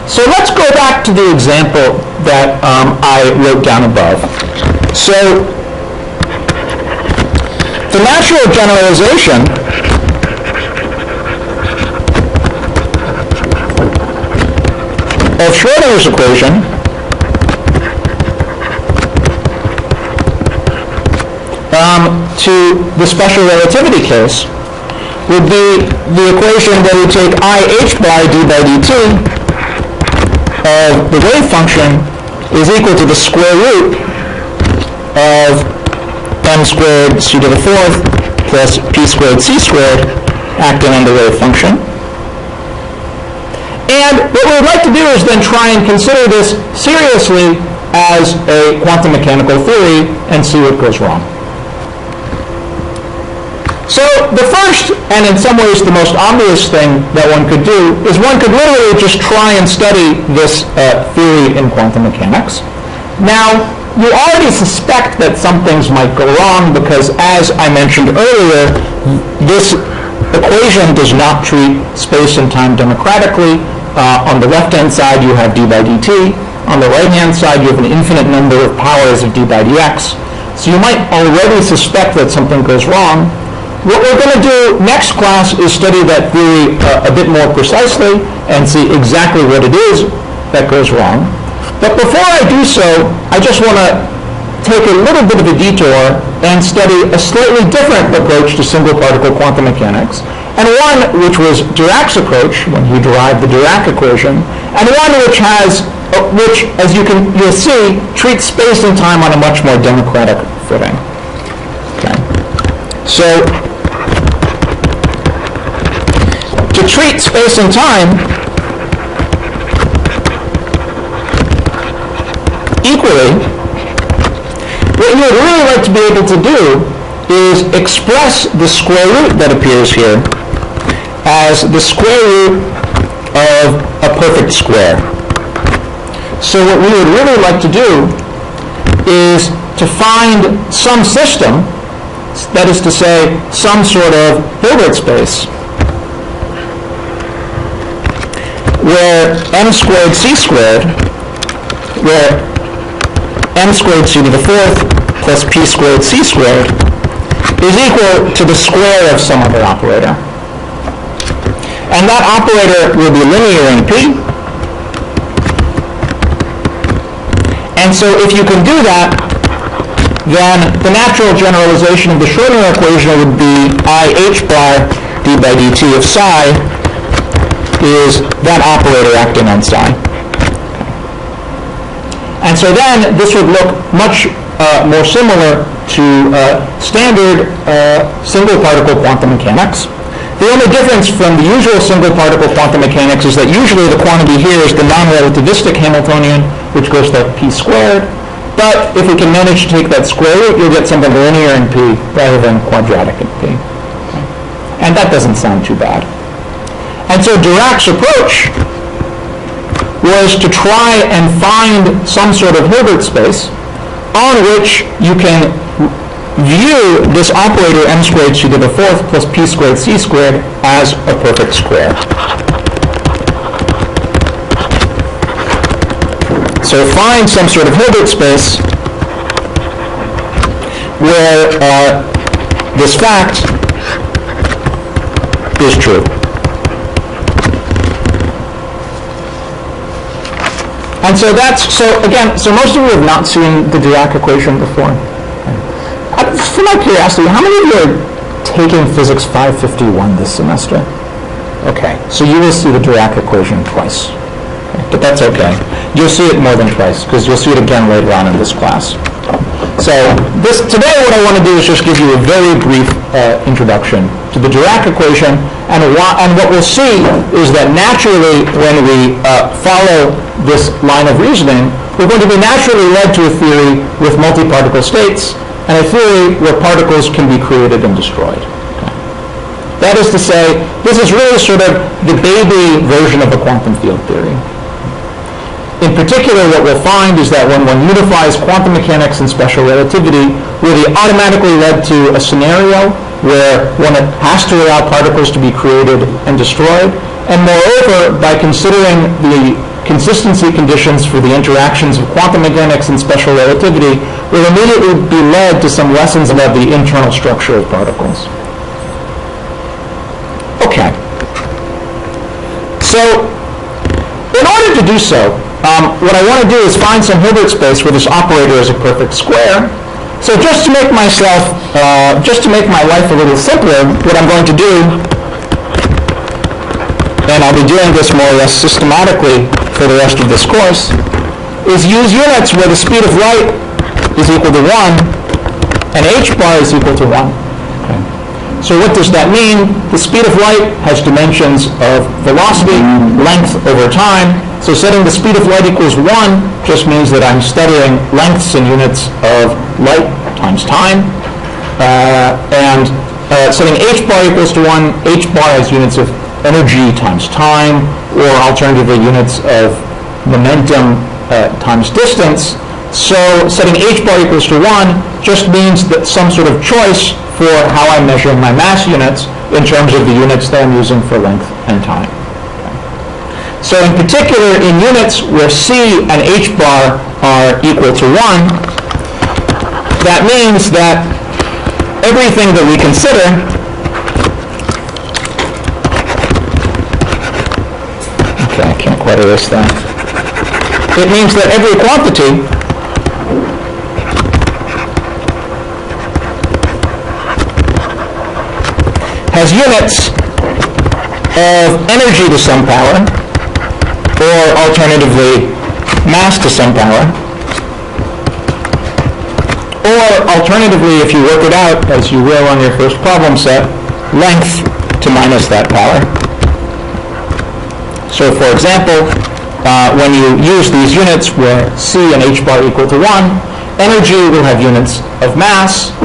So let's go back to the example that I wrote down above. So the natural generalization of Schrodinger's equation to the special relativity case would be the equation that would take IH by d by dt of the wave function is equal to the square root of m squared c to the 4th plus p squared c squared acting on the wave function. And what we would like to do is then try and consider this seriously as a quantum mechanical theory and see what goes wrong. So the first, and in some ways the most obvious thing that one could do, is one could literally just try and study this theory in quantum mechanics. Now, you already suspect that some things might go wrong because, as I mentioned earlier, this equation does not treat space and time democratically. On the left-hand side, you have d by dt. On the right-hand side, you have an infinite number of powers of d by dx. So you might already suspect that something goes wrong. What we're going to do next class is study that theory a bit more precisely and see exactly what it is that goes wrong. But before I do so, I just want to take a little bit of a detour and study a slightly different approach to single particle quantum mechanics, and one which was Dirac's approach when he derived the Dirac equation, and one which as you'll see, treats space and time on a much more democratic footing. Okay. So to treat space and time equally, what you would really like to be able to do is express the square root that appears here as the square root of a perfect square. So what we would really like to do is to find some system, that is to say, some sort of Hilbert space, where m squared c squared, where m squared c to the fourth plus p squared c squared is equal to the square of some other operator. And that operator will be linear in P. And so if you can do that, then the natural generalization of the Schrodinger equation would be IH bar d by dt of psi is that operator acting on psi. And so then this would look much more similar to standard single particle quantum mechanics. The only difference from the usual single particle quantum mechanics is that usually the quantity here is the non-relativistic Hamiltonian, which goes to p squared. But if we can manage to take that square root, you'll get something linear in p rather than quadratic in p. And that doesn't sound too bad. And so Dirac's approach was to try and find some sort of Hilbert space on which you can view this operator m squared c to the fourth plus p squared c squared as a perfect square. So find some sort of Hilbert space where this fact is true. And so so most of you have not seen the Dirac equation before. For my curiosity, how many of you are taking Physics 551 this semester? Okay, so you will see the Dirac equation twice. Okay, but that's okay. You'll see it more than twice, because you'll see it again later on in this class. So today what I want to do is just give you a very brief introduction to the Dirac equation, and what we'll see is that naturally when we follow this line of reasoning, we're going to be naturally led to a theory with multi-particle states, and a theory where particles can be created and destroyed. Okay. That is to say, this is really sort of the baby version of a quantum field theory. In particular, what we'll find is that when one unifies quantum mechanics and special relativity, we'll be automatically led to a scenario where one has to allow particles to be created and destroyed, and moreover, by considering the consistency conditions for the interactions of quantum mechanics and special relativity, will immediately be led to some lessons about the internal structure of particles. Okay. So, in order to do so, what I want to do is find some Hilbert space where this operator is a perfect square. So just to make my life a little simpler, what I'm going to do, and I'll be doing this more or less systematically for the rest of this course, is use units where the speed of light is equal to 1 and h bar is equal to 1. Okay. So what does that mean? The speed of light has dimensions of velocity, length over time. So setting the speed of light equals 1 just means that I'm studying lengths in units of light times time. Setting h bar equals to 1, h bar has units of energy times time, or alternatively units of momentum times distance. So setting h bar equals to 1 just means that some sort of choice for how I'm measuring my mass units in terms of the units that I'm using for length and time. So in particular, in units where c and h bar are equal to 1, that means that everything that we consider okay, I can't quite erase that. it means that every quantity has units of energy to some power, or alternatively, mass to some power, or alternatively, if you work it out, as you will on your first problem set, length to minus that power. So for example, when you use these units where C and h bar equal to 1, energy will have units of mass.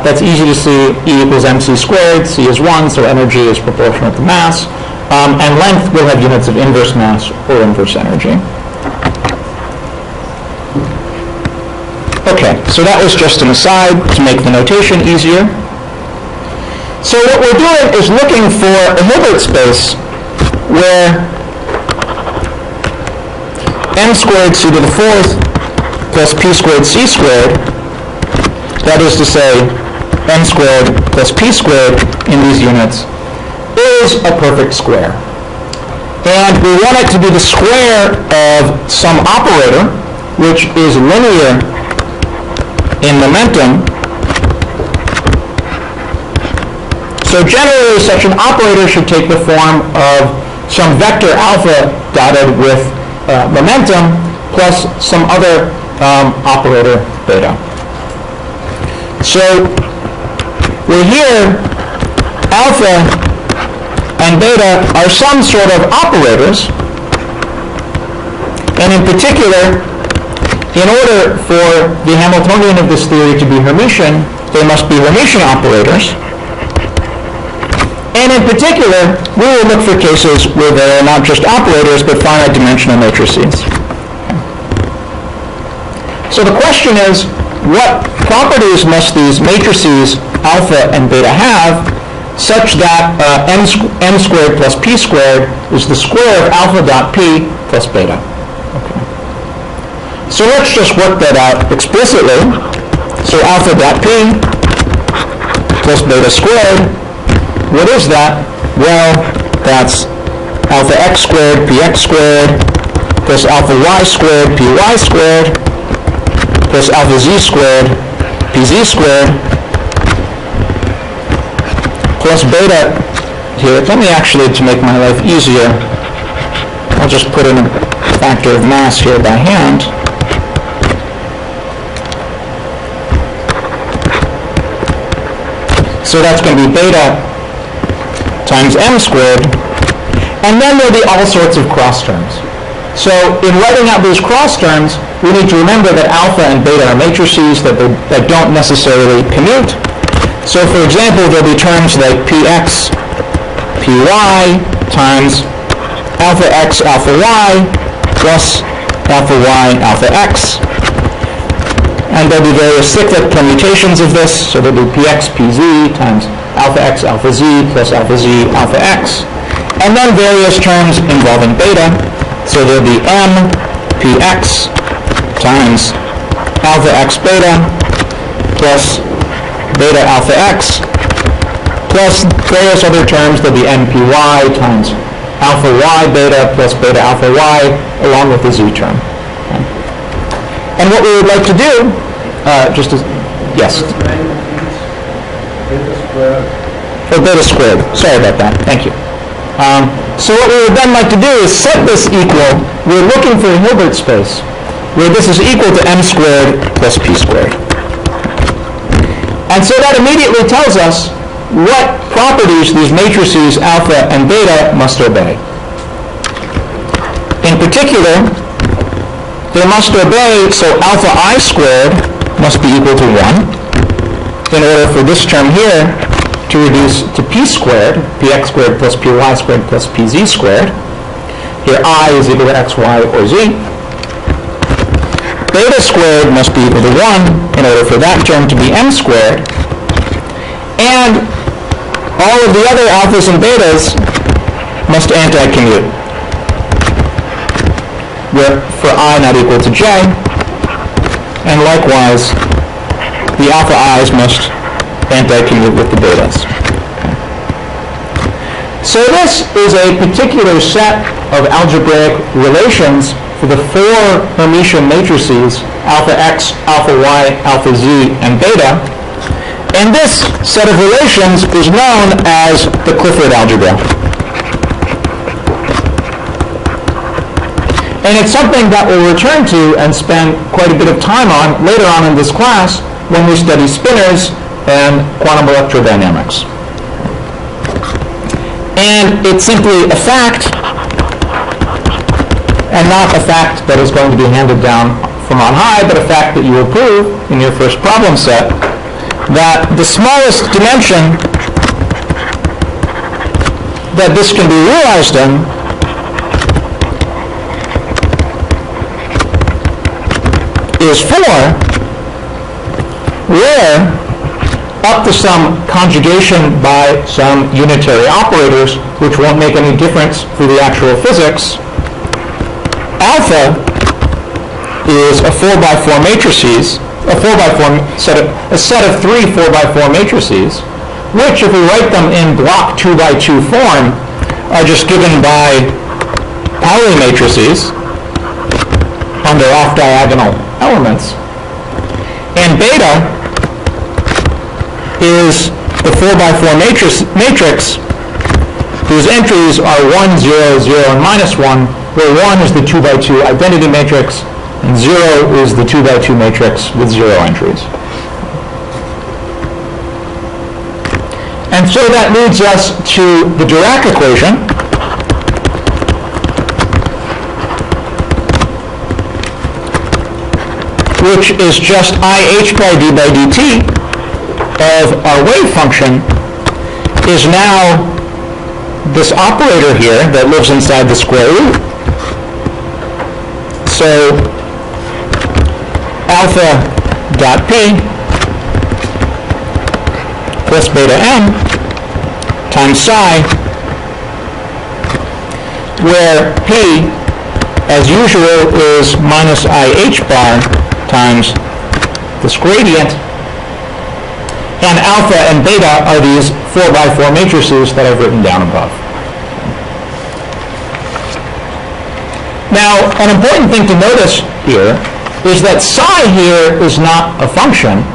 That's easy to see. E equals mc squared. C is 1, so energy is proportional to mass. And length will have units of inverse mass or inverse energy. Okay, so that was just an aside to make the notation easier. So what we're doing is looking for a Hilbert space where m squared c to the fourth plus p squared c squared, that is to say, m squared plus p squared in these units, is a perfect square. And we want it to be the square of some operator, which is linear in momentum. So generally, such an operator should take the form of some vector alpha dotted with momentum plus some other operator beta. So we're here, alpha and beta are some sort of operators, and in particular, in order for the Hamiltonian of this theory to be Hermitian, they must be Hermitian operators. And in particular, we will look for cases where they are not just operators, but finite dimensional matrices. So the question is, what properties must these matrices alpha and beta have such that m squared plus p squared is the square of alpha dot p plus beta? Okay. So let's just work that out explicitly. So alpha dot p plus beta squared, what is that? Well, that's alpha x squared px squared plus alpha y squared py squared plus alpha z squared pz squared plus beta here. Let me actually, to make my life easier, I'll just put in a factor of mass here by hand. So that's going to be beta times m squared, and then there'll be all sorts of cross terms. So in writing out those cross terms, we need to remember that alpha and beta are matrices that don't necessarily commute. So for example, there'll be terms like px, py times alpha x, alpha y plus alpha y, alpha x. And there'll be various cyclic permutations of this. So there'll be px, pz times alpha x, alpha z plus alpha z, alpha x. And then various terms involving beta. So there'll be m px times alpha x beta plus beta alpha x plus various other terms. There'll be mpy times alpha y beta plus beta alpha y along with the z term. Okay. And what we would like to do, yes? Beta squared. Sorry about that. Thank you. So what we would then like to do is set this equal. We're looking for a Hilbert space where this is equal to m squared plus p squared. And so that immediately tells us what properties these matrices alpha and beta must obey. In particular, they must obey, so alpha I squared must be equal to 1 in order for this term here to reduce to p squared, px squared plus py squared plus pz squared. Here I is equal to x, y, or z. Beta squared must be equal to 1 in order for that term to be m squared. And all of the other alphas and betas must anti-commute, where for I not equal to j, and likewise the alpha i's must anti-commute with the betas. So this is a particular set of algebraic relations for the four Hermitian matrices, alpha x, alpha y, alpha z, and beta. And this set of relations is known as the Clifford algebra. And it's something that we'll return to and spend quite a bit of time on later on in this class when we study spinors and quantum electrodynamics. And it's simply a fact, and not a fact that is going to be handed down from on high, but a fact that you will prove in your first problem set, that the smallest dimension that this can be realized in is 4, where up to some conjugation by some unitary operators, which won't make any difference for the actual physics, alpha is a 4x4 matrices, a set of 3 4x4 matrices, which, if we write them in block 2x2 form, are just given by Pauli matrices under off-diagonal elements. And beta is the 4x4 matrix whose entries are 1, 0, 0, and -1, where 1 is the 2x2 identity matrix, and 0 is the 2x2 matrix with 0 entries. And so that leads us to the Dirac equation, which is just IH by d by dt of our wave function is now this operator here that lives inside the square root. So alpha dot p plus beta m times psi, where p, as usual, is minus IH bar times this gradient, and alpha and beta are these 4x4 matrices that I've written down above. Now, an important thing to notice here is that psi here is not a function,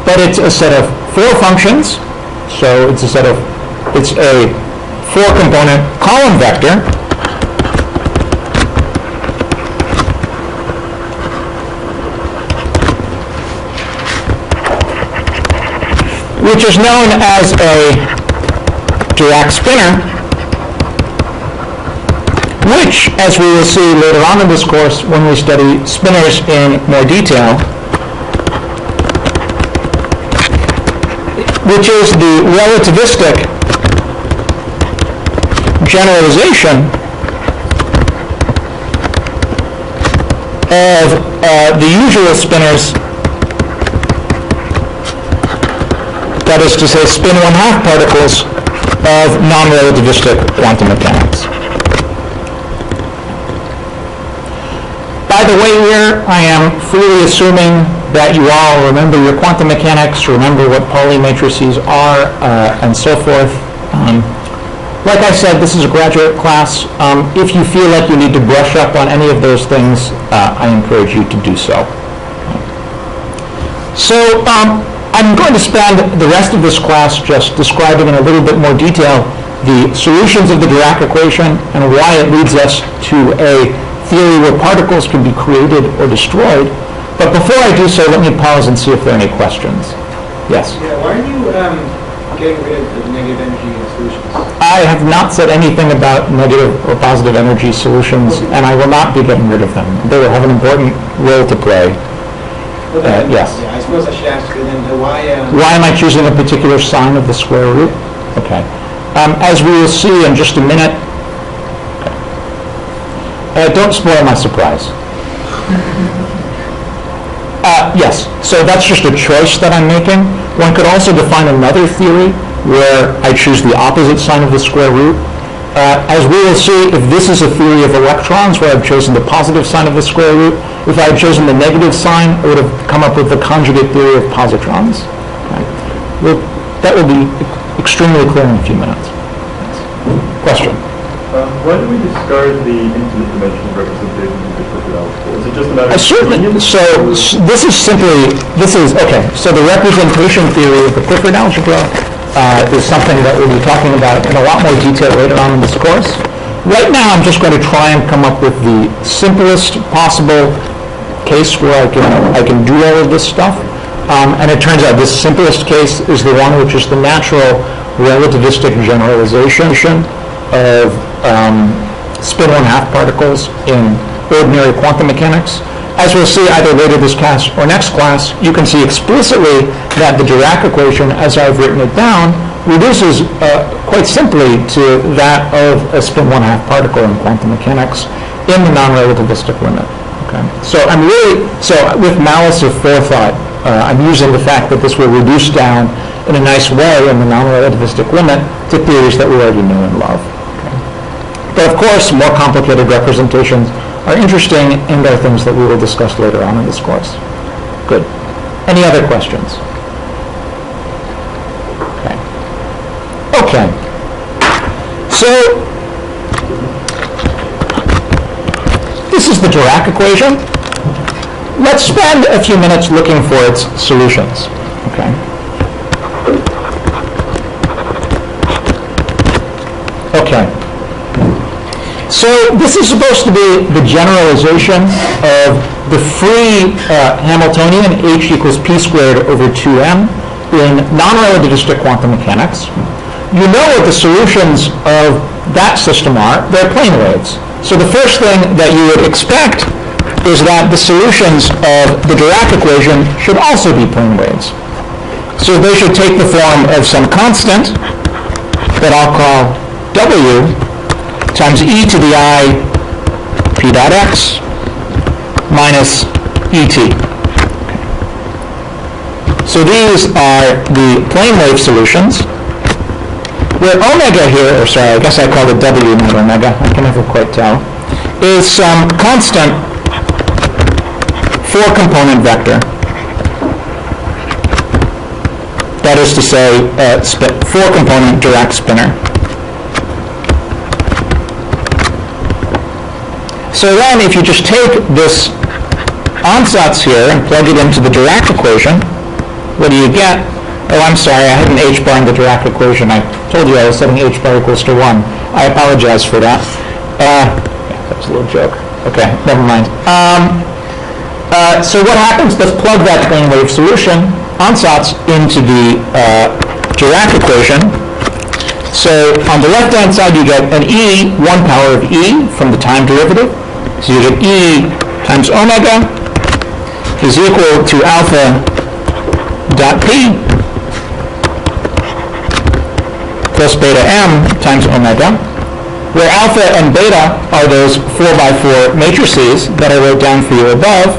but it's a set of 4 functions. So it's a 4-component column vector, which is known as a Dirac spinor, which, as we will see later on in this course when we study spinors in more detail, which is the relativistic generalization of the usual spinors, that is to say spin 1/2 particles of non-relativistic quantum mechanics. By the way here, I am freely assuming that you all remember your quantum mechanics, remember what Pauli matrices are, and so forth. Like I said, this is a graduate class. If you feel like you need to brush up on any of those things, I encourage you to do so. So I'm going to spend the rest of this class just describing in a little bit more detail the solutions of the Dirac equation and why it leads us to a theory where particles can be created or destroyed. But before I do so, let me pause and see if there are any questions. Yes? Yeah, why are you getting rid of the negative energy solutions? I have not said anything about negative or positive energy solutions, and I will not be getting rid of them. They will have an important role to play. Yes? Yeah, I suppose I should ask you then, why... Why am I choosing a particular sign of the square root? Okay. As we will see in just a minute, don't spoil my surprise. Yes, so that's just a choice that I'm making. One could also define another theory where I choose the opposite sign of the square root. As we will see, if this is a theory of electrons where I've chosen the positive sign of the square root, if I had chosen the negative sign, I would have come up with the conjugate theory of positrons. Right. Well, that will be extremely clear in a few minutes. Question? Why do we discard the infinite dimensional representation of the perfect algebra? Is it just a matter of Certainly. convenience? So so the representation theory of the Clifford algebra is something that we'll be talking about in a lot more detail later on in this course. Right now, I'm just going to try and come up with the simplest possible case where I can do all of this stuff. And it turns out this simplest case is the one which is the natural relativistic generalization of spin 1/2 particles in ordinary quantum mechanics. As we'll see either later this class or next class, you can see explicitly that the Dirac equation, as I've written it down, reduces quite simply to that of a spin 1/2 particle in quantum mechanics in the non-relativistic limit. Okay. So with malice of forethought, I'm using the fact that this will reduce down in a nice way in the non-relativistic limit to theories that we already know and love. Okay. But of course, more complicated representations are interesting and are things that we will discuss later on in this course. Good. Any other questions? Okay. Okay. So this is the Dirac equation. Let's spend a few minutes looking for its solutions. Okay. Okay. So this is supposed to be the generalization of the free Hamiltonian h equals p squared over 2m in non-relativistic quantum mechanics. You know what the solutions of that system are. They're plane waves. So the first thing that you would expect is that the solutions of the Dirac equation should also be plane waves. So they should take the form of some constant that I'll call W times e to the I p dot x minus et. So these are the plane wave solutions, where omega here, or sorry, I guess I called it W, not omega, I can never quite tell, is some constant 4-component vector. That is to say, 4-component Dirac spinner. So then if you just take this ansatz here and plug it into the Dirac equation, what do you get? Oh, I'm sorry, I had an h bar in the Dirac equation. I told you I was setting h bar equals to 1. I apologize for that. Yeah, that was a little joke. Okay, never mind. So what happens? Let's plug that plane wave solution, ansatz, into the Dirac equation. So on the left-hand side, you get an e, 1 power of e from the time derivative. So you get e times omega is equal to alpha dot p plus beta m times omega, where alpha and beta are those 4x4 matrices that I wrote down for you above.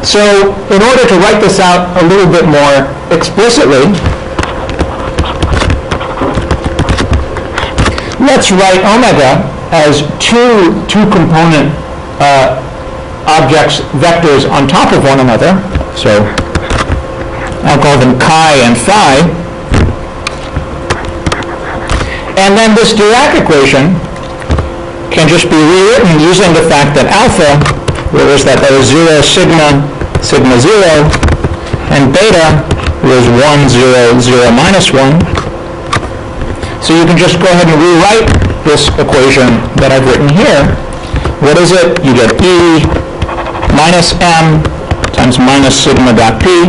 So in order to write this out a little bit more explicitly, let's write omega as two-component objects, vectors on top of one another. So I'll call them chi and phi. And then this Dirac equation can just be rewritten using the fact that alpha, where is that? That was 0, sigma, sigma 0, and beta was 1, 0, 0, minus 1. So you can just go ahead and rewrite this equation that I've written here. What is it? You get E minus M times minus sigma dot P,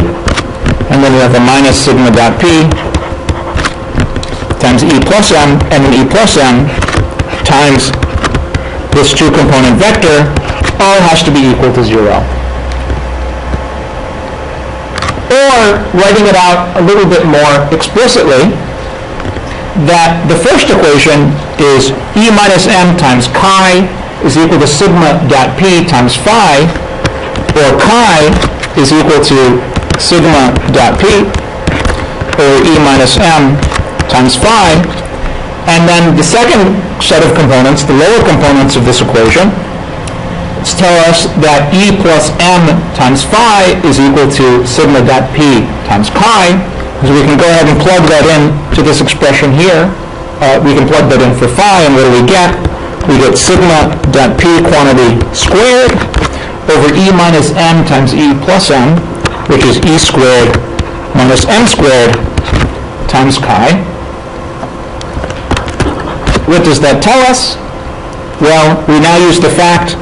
and then we have a minus sigma dot P times E plus M, and then E plus M times this two-component vector all has to be equal to 0. Or, writing it out a little bit more explicitly, that the first equation is E minus M times chi is equal to sigma dot P times phi, or chi is equal to sigma dot P, or E minus M times phi. And then the second set of components, the lower components of this equation, tell us that E plus M times phi is equal to sigma dot P times chi. So we can go ahead and plug that in to this expression here. we can plug that in for phi, and what do we get? We get sigma dot p quantity squared over E minus m times E plus m, which is E squared minus m squared times chi. What does that tell us? Well, we now use the fact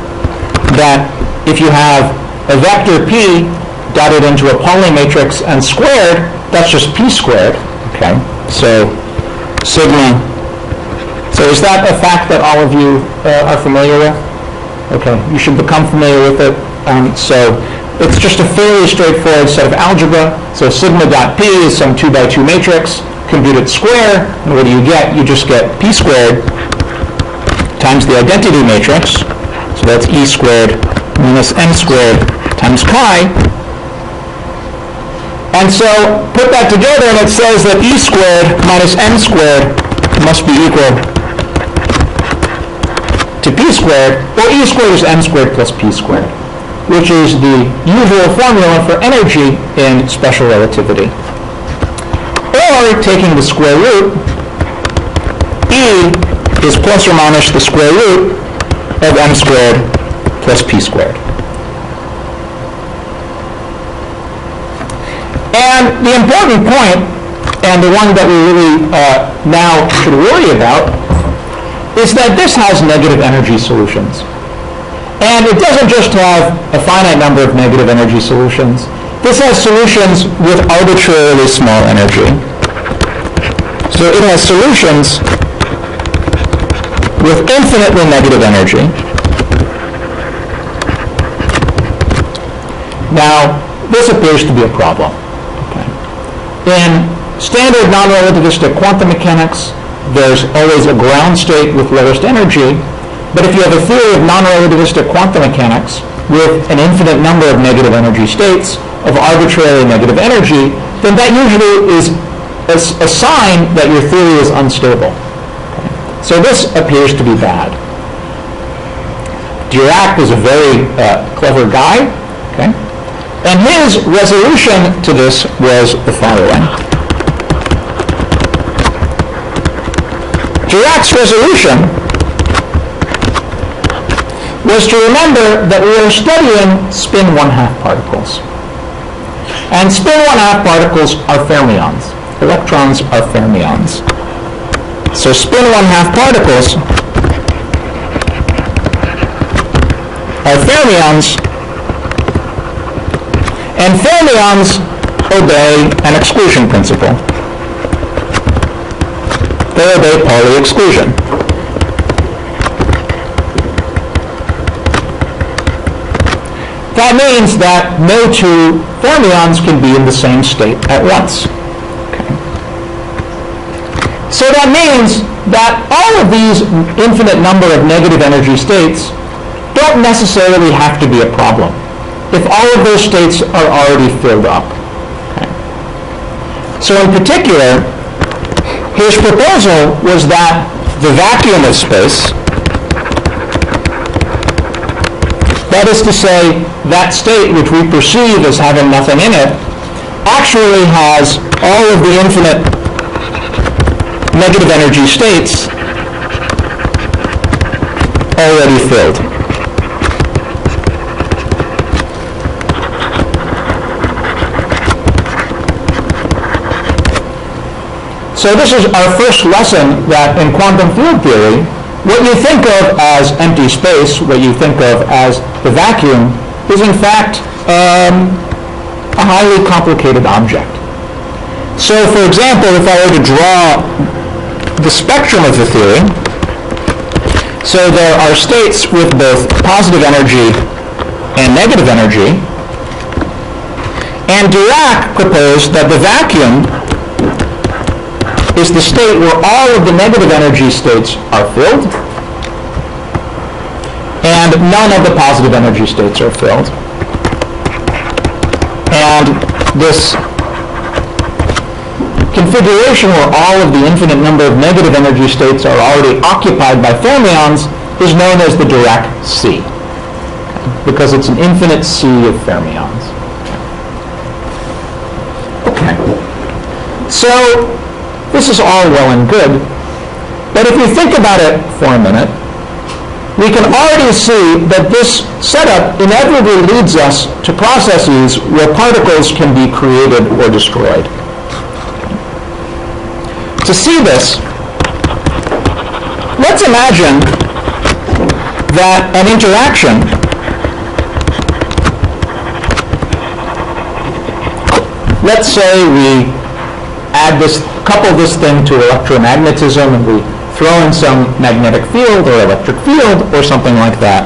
that if you have a vector p dotted into a Pauli matrix and squared, that's just p squared, okay? So sigma, so is that a fact that all of you are familiar with? Okay, you should become familiar with it. So it's just a fairly straightforward set of algebra. So sigma dot p is some 2 by 2 matrix, compute it square, and what do you get? You just get p squared times the identity matrix, so that's E squared minus m squared times chi. And so put that together and it says that E squared minus m squared must be equal to p squared, or E squared is m squared plus p squared, which is the usual formula for energy in special relativity. Or taking the square root, E is plus or minus the square root of m squared plus p squared. And the important point, and the one that we really now should worry about, is that this has negative energy solutions. And it doesn't just have a finite number of negative energy solutions. This has solutions with arbitrarily small energy. So it has solutions with infinitely negative energy. Now, this appears to be a problem. Okay. In standard non-relativistic quantum mechanics, there's always a ground state with lowest energy. But if you have a theory of non-relativistic quantum mechanics with an infinite number of negative energy states of arbitrarily negative energy, then that usually is a sign that your theory is unstable. Okay. So this appears to be bad. Dirac was a very clever guy, okay? And his resolution to this was the following. Dirac's resolution was to remember that we are studying spin 1/2 particles. And spin 1/2 particles are fermions. Electrons are fermions. So spin 1/2 particles are fermions, and fermions obey an exclusion principle. They obey Pauli exclusion. That means that no two fermions can be in the same state at once. Okay. So that means that all of these infinite number of negative energy states don't necessarily have to be a problem if all of those states are already filled up. Okay. So in particular, his proposal was that the vacuum of space, that is to say, that state which we perceive as having nothing in it, actually has all of the infinite negative energy states already filled. So this is our first lesson that in quantum field theory, what you think of as empty space, what you think of as the vacuum, is in fact a highly complicated object. So for example, if I were to draw the spectrum of the theory, so there are states with both positive energy and negative energy, and Dirac proposed that the vacuum is the state where all of the negative energy states are filled and none of the positive energy states are filled. And this configuration where all of the infinite number of negative energy states are already occupied by fermions is known as the Dirac sea, because it's an infinite sea of fermions. Okay. So this is all well and good, But if you think about it for a minute, we can already see that this setup inevitably leads us to processes where particles can be created or destroyed. To see this, let's imagine that an interaction let's say we couple this thing to electromagnetism and we throw in some magnetic field or electric field or something like that.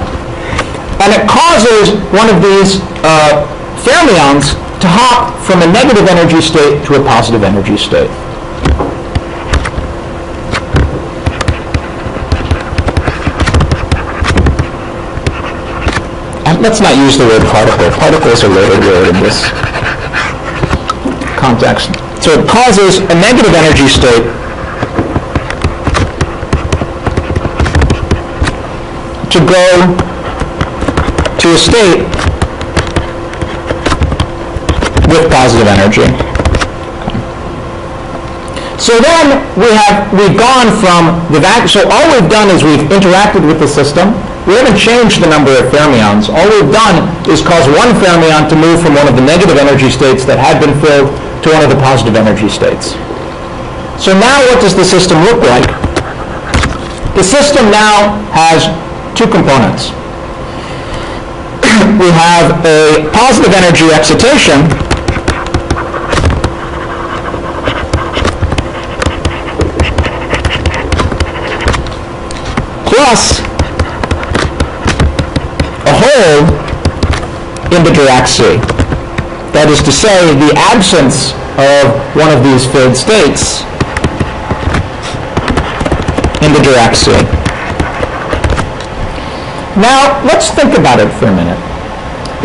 And it causes one of these fermions to hop from a negative energy state to a positive energy state. And let's not use the word particle. Particles are loaded word in this context. So it causes a negative energy state to go to a state with positive energy. So then we've gone from the vacuum. So all we've done is we've interacted with the system. We haven't changed the number of fermions. All we've done is cause one fermion to move from one of the negative energy states that had been filled to one of the positive energy states. So now what does the system look like? The system now has two components. We have a positive energy excitation plus a hole in the Dirac sea. That is to say, the absence of one of these filled states in the Dirac sea. Now, let's think about it for a minute.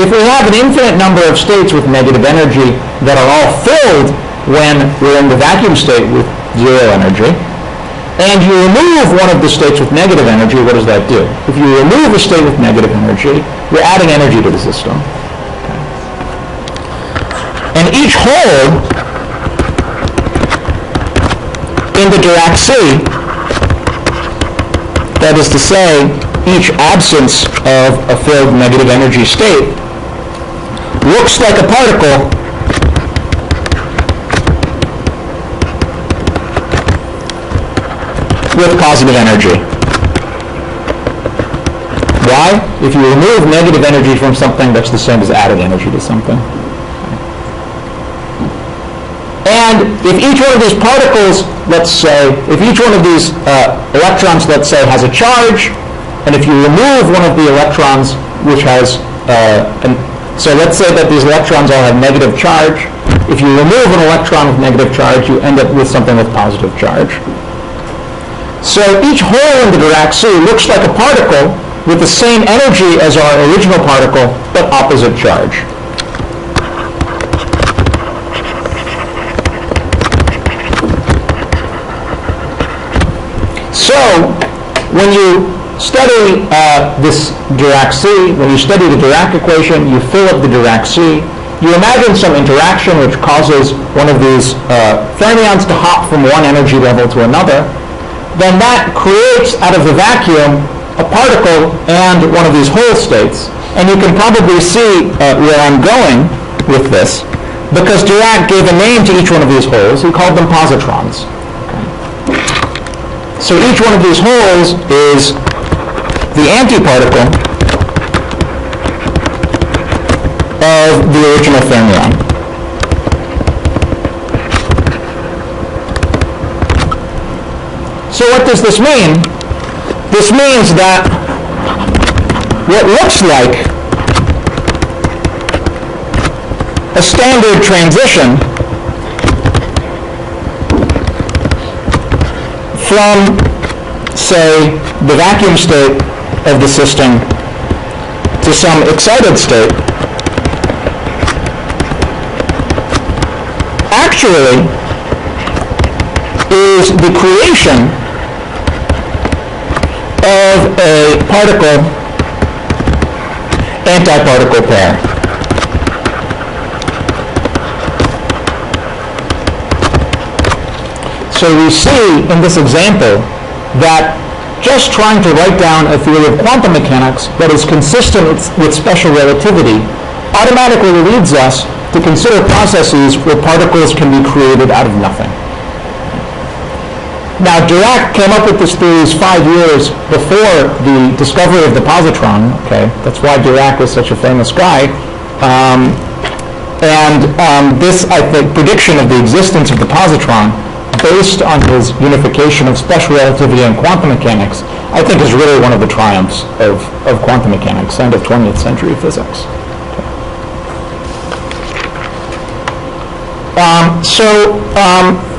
If we have an infinite number of states with negative energy that are all filled when we're in the vacuum state with zero energy, and you remove one of the states with negative energy, what does that do? If you remove a state with negative energy, you're adding energy to the system. And each hole in the Dirac sea, that is to say, each absence of a filled negative energy state, looks like a particle with positive energy. Why? If you remove negative energy from something, that's the same as adding energy to something. And if each one of these particles, let's say, if each one of these electrons, let's say, has a charge, and if you remove one of the electrons which has, so let's say that these electrons all have negative charge. If you remove an electron with negative charge, you end up with something with positive charge. So each hole in the Dirac sea looks like a particle with the same energy as our original particle, but opposite charge. So when you study this Dirac sea, when you study the Dirac equation, you fill up the Dirac sea, you imagine some interaction which causes one of these fermions to hop from one energy level to another, then that creates out of the vacuum a particle and one of these hole states. And you can probably see where I'm going with this, because Dirac gave a name to each one of these holes. He called them positrons. So each one of these holes is the antiparticle of the original fermion. So what does this mean? This means that what looks like a standard transition from, say, the vacuum state of the system to some excited state actually is the creation of a particle-antiparticle pair. So we see in this example that just trying to write down a theory of quantum mechanics that is consistent with special relativity automatically leads us to consider processes where particles can be created out of nothing. Now, Dirac came up with this theory 5 years before the discovery of the positron. Okay, that's why Dirac was such a famous guy. This, I think, prediction of the existence of the positron, based on his unification of special relativity and quantum mechanics, I think is really one of the triumphs of quantum mechanics and of 20th century physics.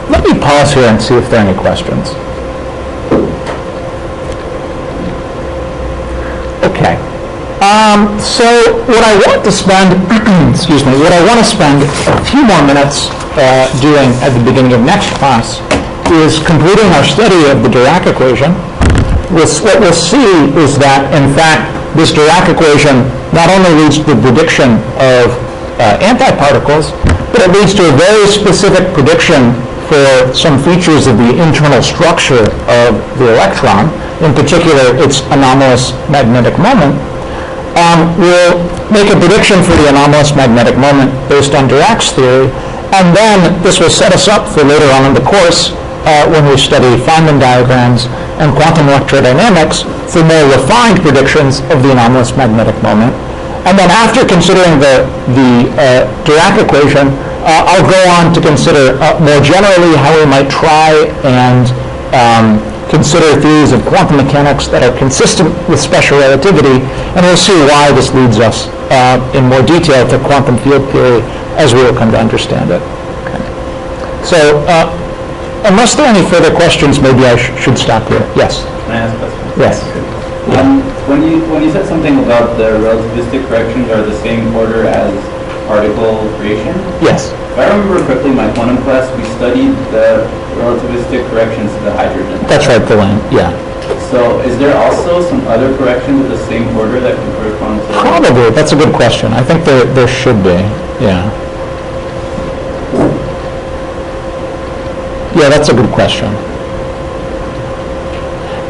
Let me pause here and see if there are any questions. Okay. So what I want to spend, what I want to spend a few more minutes doing at the beginning of next class is completing our study of the Dirac equation. What we'll see is that, in fact, this Dirac equation not only leads to the prediction of antiparticles, but it leads to a very specific prediction for some features of the internal structure of the electron, in particular its anomalous magnetic moment. We'll make a prediction for the anomalous magnetic moment based on Dirac's theory, and then this will set us up for later on in the course when we study Feynman diagrams and quantum electrodynamics for more refined predictions of the anomalous magnetic moment. And then after considering the Dirac equation, I'll go on to consider more generally how we might try and consider theories of quantum mechanics that are consistent with special relativity, and we'll see why this leads us in more detail to quantum field theory as we will come to understand it. Okay. So unless there are any further questions, maybe I should stop here. Yes? Can I ask a question? Yes. When you said something about the relativistic corrections are the same order as particle creation? Yes. If I remember correctly, in my quantum class, we studied the relativistic corrections to the hydrogen. That's right, Delaney. Yeah. So is there also some other corrections of the same order that can correspond to... Probably. That's a good question. I think there should be. Yeah. Yeah, that's a good question.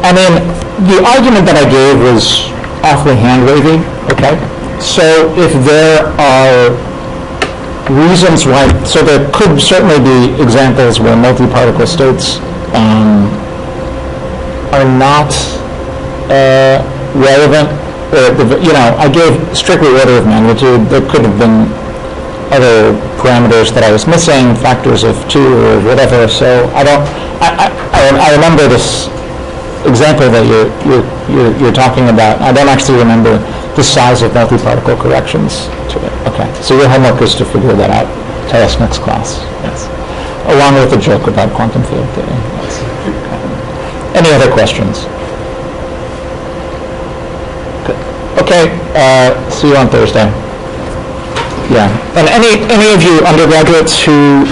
I mean, the argument that I gave was awfully hand-wavy, okay? So if there are reasons why, so there could certainly be examples where multi-particle states are not relevant, I gave strictly order of magnitude. There could have been other parameters that I was missing, factors of 2 or whatever, so I remember this example that you're talking about. I don't actually remember the size of multi-particle corrections to it. Okay, so your homework is to figure that out. Tell us next class. Yes, along with a joke about quantum field theory. Yes. Any other questions? Good. Okay. See you on Thursday. Yeah, and any of you undergraduates who